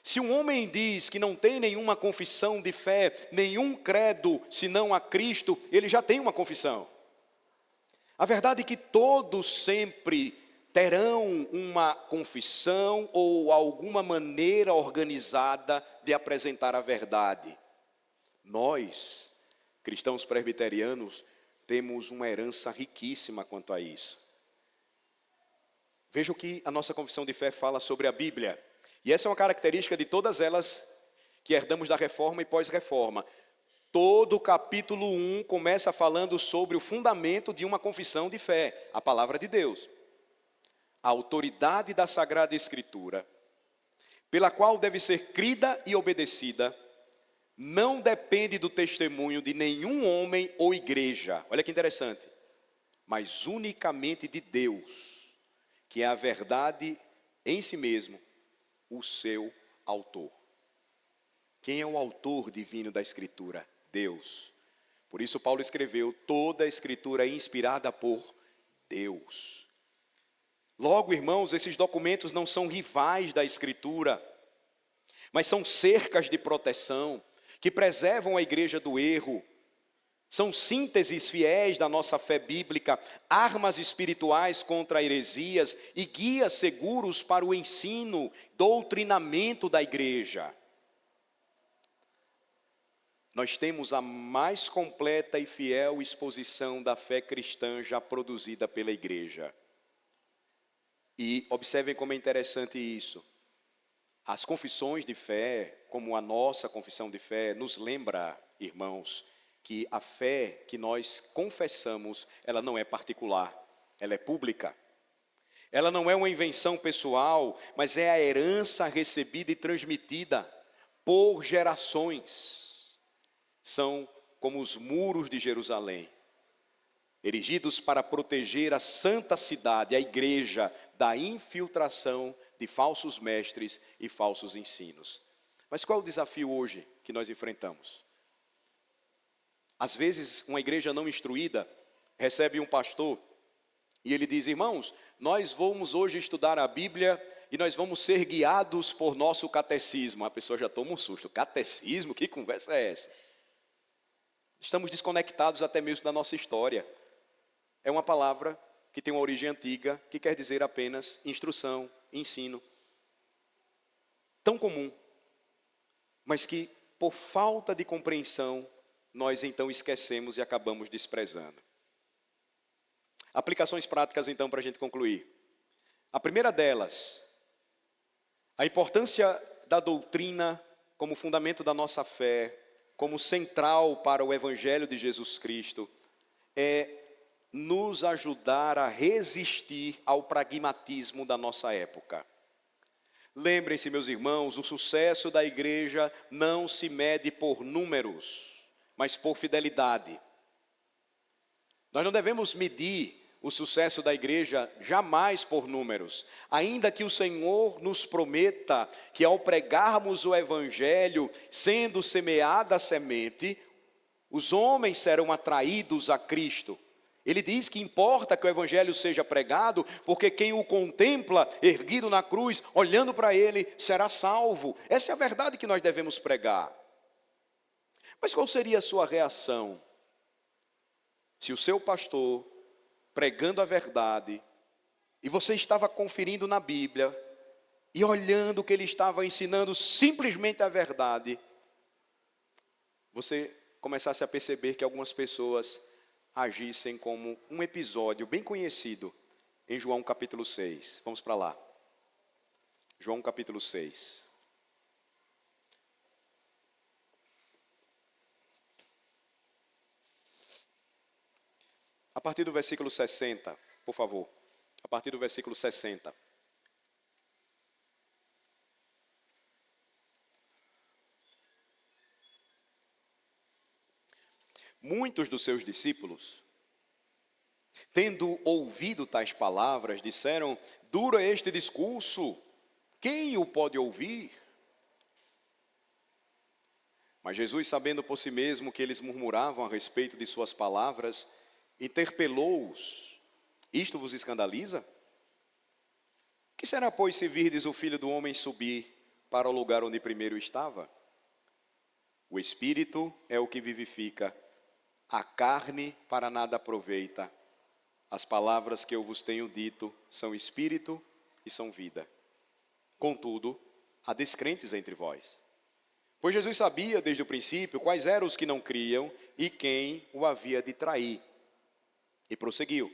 Se um homem diz que não tem nenhuma confissão de fé, nenhum credo senão a Cristo, ele já tem uma confissão. A verdade é que todos sempre terão uma confissão ou alguma maneira organizada de apresentar a verdade. Nós, cristãos presbiterianos, temos uma herança riquíssima quanto a isso. Veja o que a nossa confissão de fé fala sobre a Bíblia. E essa é uma característica de todas elas que herdamos da reforma e pós-reforma. Todo o capítulo 1 começa falando sobre o fundamento de uma confissão de fé, a palavra de Deus. A autoridade da Sagrada Escritura, pela qual deve ser crida e obedecida, não depende do testemunho de nenhum homem ou igreja. Olha que interessante. Mas unicamente de Deus, que é a verdade em si mesmo, o seu autor. Quem é o autor divino da Escritura? Deus. Por isso Paulo escreveu: toda a Escritura é inspirada por Deus. Logo, irmãos, esses documentos não são rivais da Escritura, mas são cercas de proteção que preservam a igreja do erro. São sínteses fiéis da nossa fé bíblica, armas espirituais contra heresias e guias seguros para o ensino, doutrinamento da igreja. Nós temos a mais completa e fiel exposição da fé cristã já produzida pela igreja. E observem como é interessante isso. As confissões de fé, como a nossa confissão de fé, nos lembra, irmãos, que a fé que nós confessamos, ela não é particular, ela é pública. Ela não é uma invenção pessoal, mas é a herança recebida e transmitida por gerações. São como os muros de Jerusalém, erigidos para proteger a santa cidade, a igreja, da infiltração de falsos mestres e falsos ensinos. Mas qual é o desafio hoje que nós enfrentamos? Às vezes, uma igreja não instruída recebe um pastor e ele diz: irmãos, nós vamos hoje estudar a Bíblia e nós vamos ser guiados por nosso catecismo. A pessoa já toma um susto. Catecismo? Que conversa é essa? Estamos desconectados até mesmo da nossa história. É uma palavra que tem uma origem antiga, que quer dizer apenas instrução, ensino. Tão comum, mas que por falta de compreensão, nós então esquecemos e acabamos desprezando. Aplicações práticas então para a gente concluir. A primeira delas, a importância da doutrina como fundamento da nossa fé, como central para o Evangelho de Jesus Cristo, é nos ajudar a resistir ao pragmatismo da nossa época. Lembrem-se, meus irmãos, o sucesso da igreja não se mede por números, mas por fidelidade. Nós não devemos medir o sucesso da igreja jamais por números, ainda que o Senhor nos prometa que ao pregarmos o Evangelho, sendo semeada a semente, os homens serão atraídos a Cristo. Ele diz que importa que o Evangelho seja pregado, porque quem o contempla erguido na cruz, olhando para ele, será salvo. Essa é a verdade que nós devemos pregar. Mas qual seria a sua reação se o seu pastor, pregando a verdade, e você estava conferindo na Bíblia, e olhando que ele estava ensinando simplesmente a verdade, você começasse a perceber que algumas pessoas agissem como um episódio bem conhecido em João capítulo 6. Vamos para lá. João capítulo 6. A partir do versículo 60, por favor. A partir do versículo 60. Muitos dos seus discípulos, tendo ouvido tais palavras, disseram: duro é este discurso, quem o pode ouvir? Mas Jesus, sabendo por si mesmo que eles murmuravam a respeito de suas palavras, interpelou-os: isto vos escandaliza? Que será, pois, se virdes o Filho do Homem subir para o lugar onde primeiro estava? O Espírito é o que vivifica, a carne para nada aproveita. As palavras que eu vos tenho dito são espírito e são vida. Contudo, há descrentes entre vós. Pois Jesus sabia desde o princípio quais eram os que não criam e quem o havia de trair. E prosseguiu: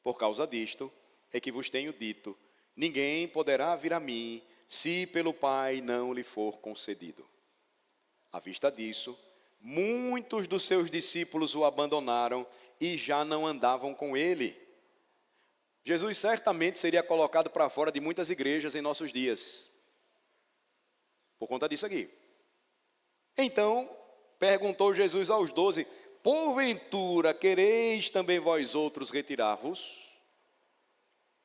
por causa disto é que vos tenho dito, ninguém poderá vir a mim se pelo Pai não lhe for concedido. À vista disso, muitos dos seus discípulos o abandonaram e já não andavam com ele. Jesus certamente seria colocado para fora de muitas igrejas em nossos dias, por conta disso aqui. Então, perguntou Jesus aos 12, porventura quereis também vós outros retirar-vos?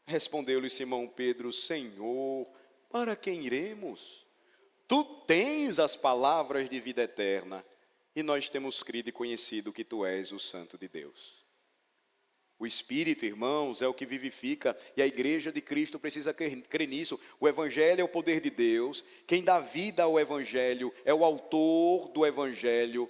Respondeu-lhe Simão Pedro, Senhor, para quem iremos? Tu tens as palavras de vida eterna, e nós temos crido e conhecido que tu és o Santo de Deus. O Espírito, irmãos, é o que vivifica, e a igreja de Cristo precisa crer nisso. O Evangelho é o poder de Deus, quem dá vida ao Evangelho é o autor do Evangelho,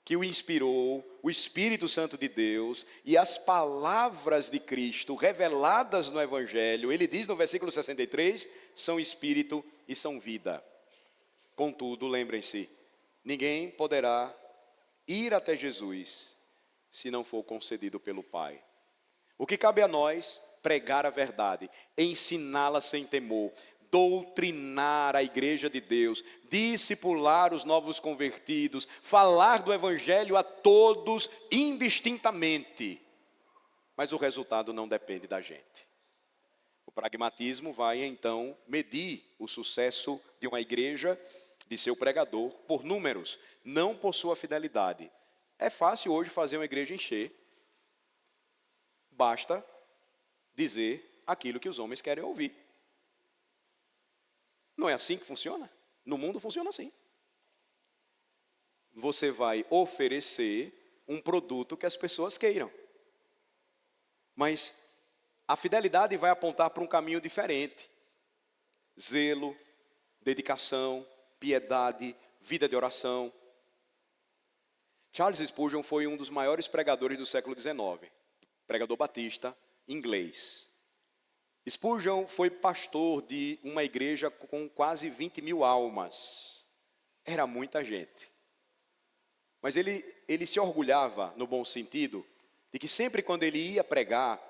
que o inspirou, o Espírito Santo de Deus, e as palavras de Cristo reveladas no Evangelho, ele diz no versículo 63, são Espírito e são vida. Contudo, lembrem-se, ninguém poderá ir até Jesus se não for concedido pelo Pai. O que cabe a nós? Pregar a verdade, ensiná-la sem temor, doutrinar a igreja de Deus, discipular os novos convertidos, falar do Evangelho a todos indistintamente. Mas o resultado não depende da gente. O pragmatismo vai então medir o sucesso de uma igreja, de seu pregador, por números, não por sua fidelidade. É fácil hoje fazer uma igreja encher. Basta dizer aquilo que os homens querem ouvir. Não é assim que funciona? No mundo funciona assim. Você vai oferecer um produto que as pessoas queiram. Mas a fidelidade vai apontar para um caminho diferente. Zelo, dedicação, piedade, vida de oração. Charles Spurgeon foi um dos maiores pregadores do século XIX, pregador batista, inglês. Spurgeon foi pastor de uma igreja com quase 20 mil almas. Era muita gente. Mas ele se orgulhava, no bom sentido, de que sempre quando ele ia pregar,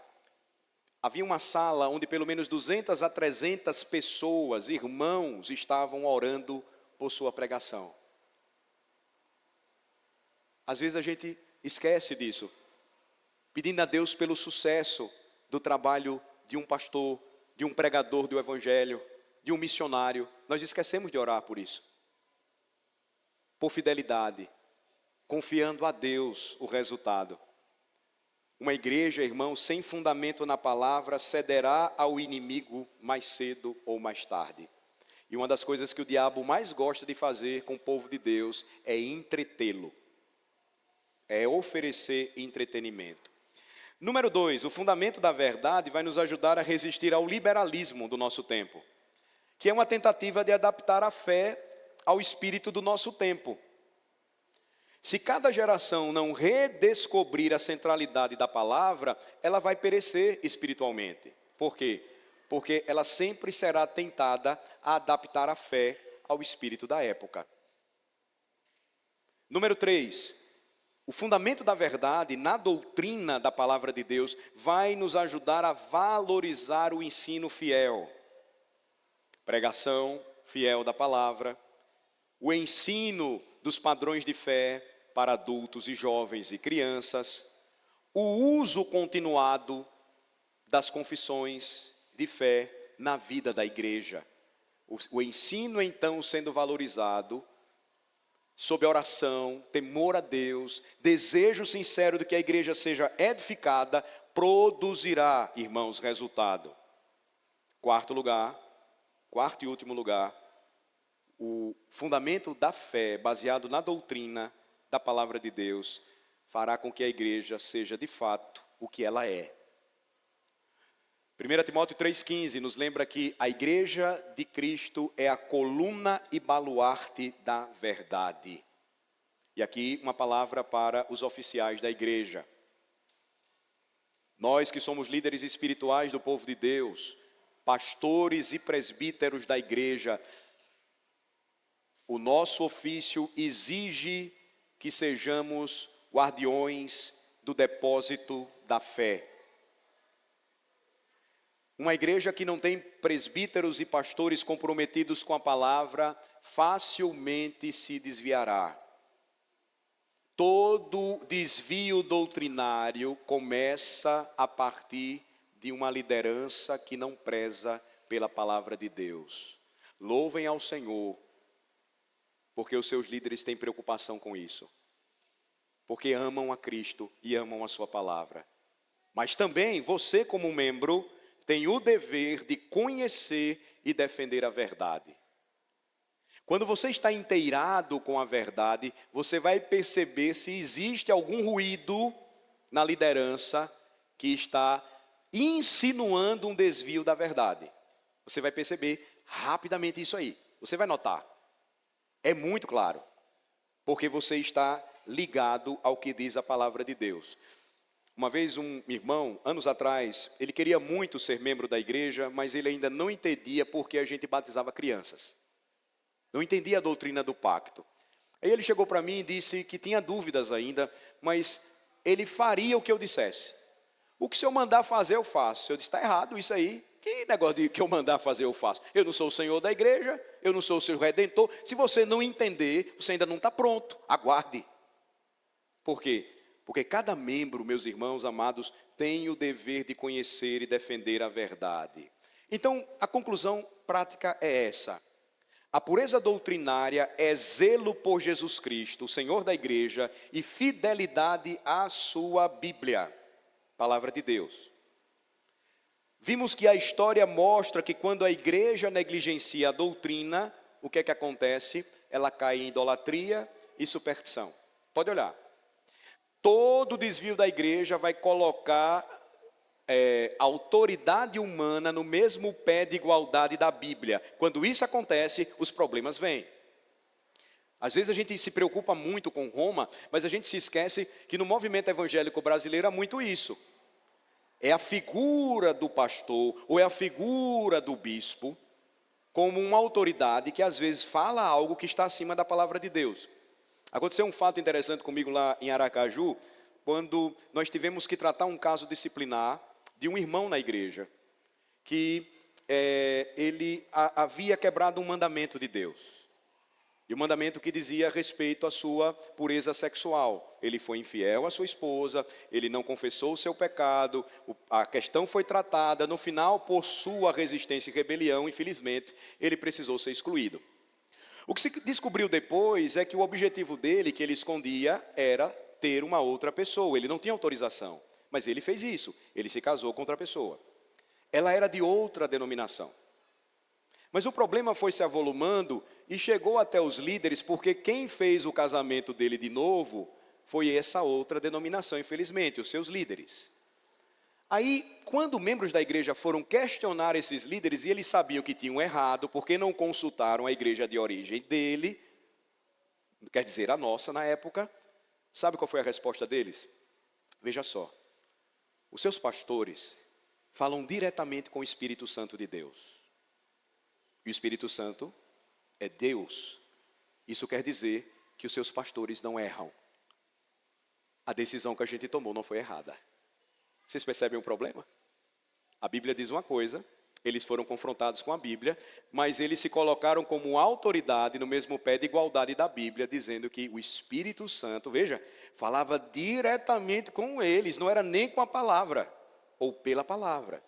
havia uma sala onde pelo menos 200 a 300 pessoas, irmãos, estavam orando por sua pregação. Às vezes a gente esquece disso, pedindo a Deus pelo sucesso do trabalho de um pastor, de um pregador do evangelho, de um missionário. Nós esquecemos de orar por isso. Por fidelidade, confiando a Deus o resultado. Uma igreja, irmão, sem fundamento na palavra, cederá ao inimigo mais cedo ou mais tarde. E uma das coisas que o diabo mais gosta de fazer com o povo de Deus é entretê-lo. É oferecer entretenimento. Número 2, o fundamento da verdade vai nos ajudar a resistir ao liberalismo do nosso tempo, que é uma tentativa de adaptar a fé ao espírito do nosso tempo. Se cada geração não redescobrir a centralidade da palavra, ela vai perecer espiritualmente. Por quê? Porque ela sempre será tentada a adaptar a fé ao espírito da época. Número 3, o fundamento da verdade na doutrina da palavra de Deus vai nos ajudar a valorizar o ensino fiel. Pregação fiel da palavra, o ensino dos padrões de fé para adultos e jovens e crianças, o uso continuado das confissões de fé na vida da igreja. O ensino, então, sendo valorizado, sob oração, temor a Deus, desejo sincero de que a igreja seja edificada, produzirá, irmãos, resultado. Quarto e último lugar, o fundamento da fé, baseado na doutrina da palavra de Deus, fará com que a igreja seja de fato o que ela é. 1 Timóteo 3,15 nos lembra que a igreja de Cristo é a coluna e baluarte da verdade. E aqui uma palavra para os oficiais da igreja. Nós que somos líderes espirituais do povo de Deus, pastores e presbíteros da igreja, o nosso ofício exige que sejamos guardiões do depósito da fé. Uma igreja que não tem presbíteros e pastores comprometidos com a palavra, facilmente se desviará. Todo desvio doutrinário começa a partir de uma liderança que não preza pela palavra de Deus. Louvem ao Senhor, porque os seus líderes têm preocupação com isso. Porque amam a Cristo e amam a sua palavra. Mas também você, como membro, tem o dever de conhecer e defender a verdade. Quando você está inteirado com a verdade, você vai perceber se existe algum ruído na liderança que está insinuando um desvio da verdade. Você vai perceber rapidamente isso aí. Você vai notar. É muito claro. Porque você está ligado ao que diz a palavra de Deus. Uma vez um irmão, anos atrás, ele queria muito ser membro da igreja, mas ele ainda não entendia porque a gente batizava crianças. Não entendia a doutrina do pacto. Aí ele chegou para mim e disse que tinha dúvidas ainda, mas ele faria o que eu dissesse. O que o senhor mandar fazer, eu faço. Eu disse, está errado isso aí. Que negócio de que eu mandar fazer, eu faço. Eu não sou o Senhor da igreja, eu não sou o seu Redentor. Se você não entender, você ainda não está pronto. Aguarde. Por quê? Porque cada membro, meus irmãos amados, tem o dever de conhecer e defender a verdade. Então, a conclusão prática é essa. A pureza doutrinária é zelo por Jesus Cristo, o Senhor da igreja, e fidelidade à sua Bíblia, palavra de Deus. Vimos que a história mostra que quando a igreja negligencia a doutrina, o que é que acontece? Ela cai em idolatria e superstição. Pode olhar. Todo desvio da igreja vai colocar a autoridade humana no mesmo pé de igualdade da Bíblia. Quando isso acontece, os problemas vêm. Às vezes a gente se preocupa muito com Roma, mas a gente se esquece que no movimento evangélico brasileiro há muito isso. É a figura do pastor ou é a figura do bispo como uma autoridade que às vezes fala algo que está acima da palavra de Deus. Aconteceu um fato interessante comigo lá em Aracaju, quando nós tivemos que tratar um caso disciplinar de um irmão na igreja que ele havia quebrado um mandamento de Deus. E o mandamento que dizia respeito à sua pureza sexual. Ele foi infiel à sua esposa, ele não confessou o seu pecado, a questão foi tratada, no final, por sua resistência e rebelião, infelizmente, ele precisou ser excluído. O que se descobriu depois é que o objetivo dele, que ele escondia, era ter uma outra pessoa. Ele não tinha autorização, mas ele fez isso, ele se casou com outra pessoa. Ela era de outra denominação. Mas o problema foi se avolumando e chegou até os líderes, porque quem fez o casamento dele de novo foi essa outra denominação, infelizmente, os seus líderes. Aí, quando membros da igreja foram questionar esses líderes, e eles sabiam que tinham errado, porque não consultaram a igreja de origem dele, quer dizer, a nossa na época, sabe qual foi a resposta deles? Veja só, os seus pastores falam diretamente com o Espírito Santo de Deus. E o Espírito Santo é Deus. Isso quer dizer que os seus pastores não erram. A decisão que a gente tomou não foi errada. Vocês percebem o problema? A Bíblia diz uma coisa, eles foram confrontados com a Bíblia, mas eles se colocaram como autoridade no mesmo pé de igualdade da Bíblia, dizendo que o Espírito Santo, veja, falava diretamente com eles, não era nem com a palavra, ou pela palavra.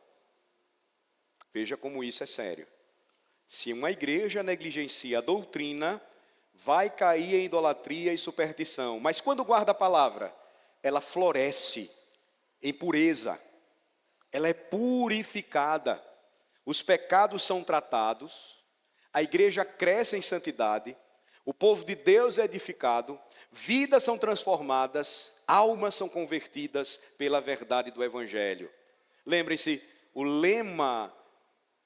Veja como isso é sério. Se uma igreja negligencia a doutrina, vai cair em idolatria e superstição. Mas quando guarda a palavra, ela floresce em pureza. Ela é purificada. Os pecados são tratados. A igreja cresce em santidade. O povo de Deus é edificado. Vidas são transformadas. Almas são convertidas pela verdade do Evangelho. Lembrem-se, o lema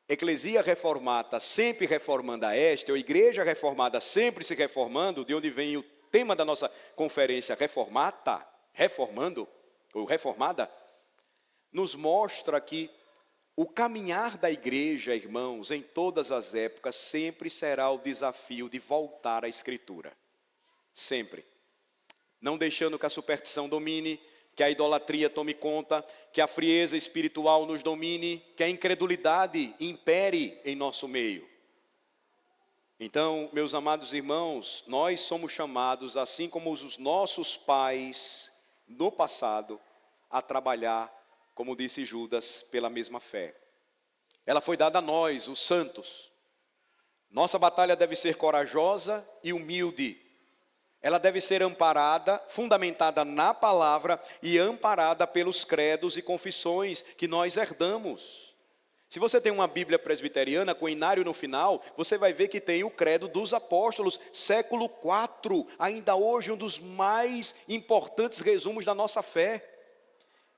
Eclesia Reformata, sempre reformanda est, ou Igreja Reformada, sempre se reformando, de onde vem o tema da nossa conferência, Reformata, reformando, ou reformada, nos mostra que o caminhar da igreja, irmãos, em todas as épocas, sempre será o desafio de voltar à Escritura. Sempre. Não deixando que a superstição domine, que a idolatria tome conta, que a frieza espiritual nos domine, que a incredulidade impere em nosso meio. Então, meus amados irmãos, nós somos chamados, assim como os nossos pais no passado, a trabalhar, como disse Judas, pela mesma fé. Ela foi dada a nós, os santos. Nossa batalha deve ser corajosa e humilde. Ela deve ser amparada, fundamentada na palavra e amparada pelos credos e confissões que nós herdamos. Se você tem uma Bíblia presbiteriana com inário no final, você vai ver que tem o credo dos apóstolos, século IV, ainda hoje um dos mais importantes resumos da nossa fé.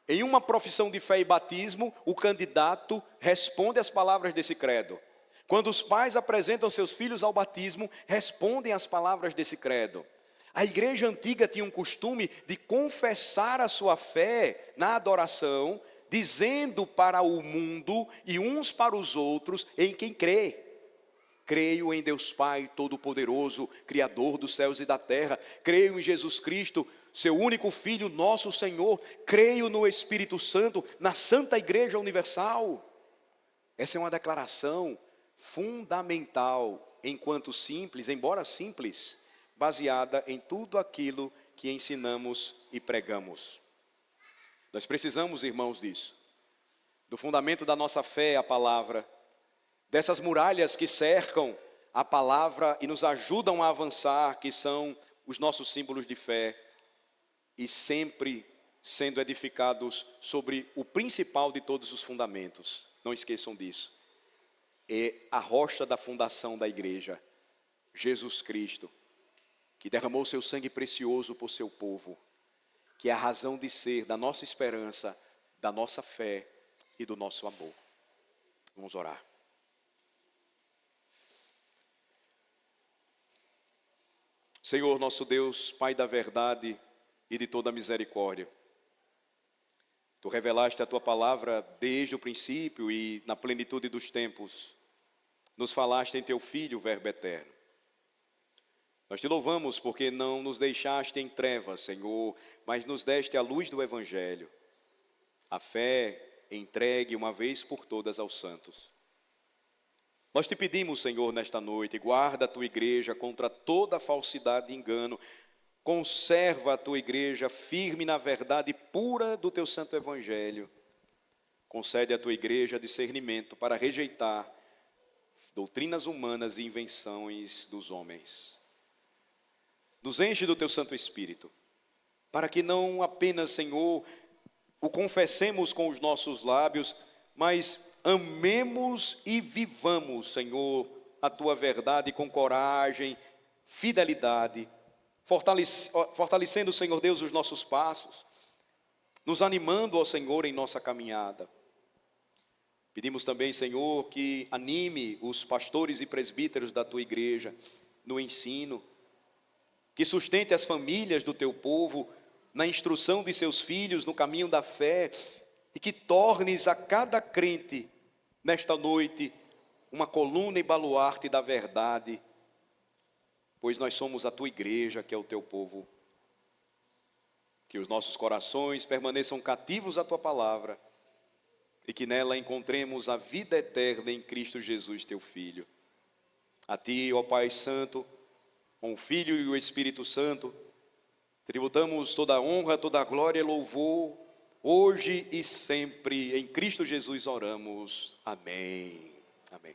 Em uma profissão de fé e batismo, o candidato responde às palavras desse credo. Quando os pais apresentam seus filhos ao batismo, respondem às palavras desse credo. A igreja antiga tinha um costume de confessar a sua fé na adoração, dizendo para o mundo e uns para os outros em quem crê. Creio em Deus Pai Todo-Poderoso, Criador dos céus e da terra. Creio em Jesus Cristo, seu único Filho, nosso Senhor. Creio no Espírito Santo, na Santa Igreja Universal. Essa é uma declaração fundamental, enquanto simples, embora simples, baseada em tudo aquilo que ensinamos e pregamos. Nós precisamos, irmãos, disso. Do fundamento da nossa fé, a palavra. Dessas muralhas que cercam a palavra e nos ajudam a avançar, que são os nossos símbolos de fé. E sempre sendo edificados sobre o principal de todos os fundamentos. Não esqueçam disso. É a rocha da fundação da igreja, Jesus Cristo, que derramou seu sangue precioso por seu povo, que é a razão de ser da nossa esperança, da nossa fé e do nosso amor. Vamos orar. Senhor, nosso Deus, Pai da verdade e de toda misericórdia, Tu revelaste a Tua palavra desde o princípio e na plenitude dos tempos, nos falaste em Teu Filho, o Verbo eterno. Nós te louvamos porque não nos deixaste em trevas, Senhor, mas nos deste a luz do Evangelho, a fé entregue uma vez por todas aos santos. Nós te pedimos, Senhor, nesta noite, guarda a tua igreja contra toda falsidade e engano. Conserva a tua igreja firme na verdade pura do teu santo evangelho. Concede à tua igreja discernimento para rejeitar doutrinas humanas e invenções dos homens. Nos enche do teu Santo Espírito, para que não apenas, Senhor, o confessemos com os nossos lábios, mas amemos e vivamos, Senhor, a tua verdade com coragem, fidelidade, fortalecendo, Senhor Deus, os nossos passos, nos animando, ó Senhor, em nossa caminhada. Pedimos também, Senhor, que anime os pastores e presbíteros da tua igreja no ensino, que sustente as famílias do teu povo na instrução de seus filhos no caminho da fé e que tornes a cada crente nesta noite uma coluna e baluarte da verdade, pois nós somos a tua igreja, que é o teu povo. Que os nossos corações permaneçam cativos à tua palavra e que nela encontremos a vida eterna em Cristo Jesus, teu Filho. A ti, ó Pai Santo, com o Filho e o Espírito Santo, tributamos toda a honra, toda a glória e louvor, hoje e sempre. Em Cristo Jesus oramos. Amém. Amém.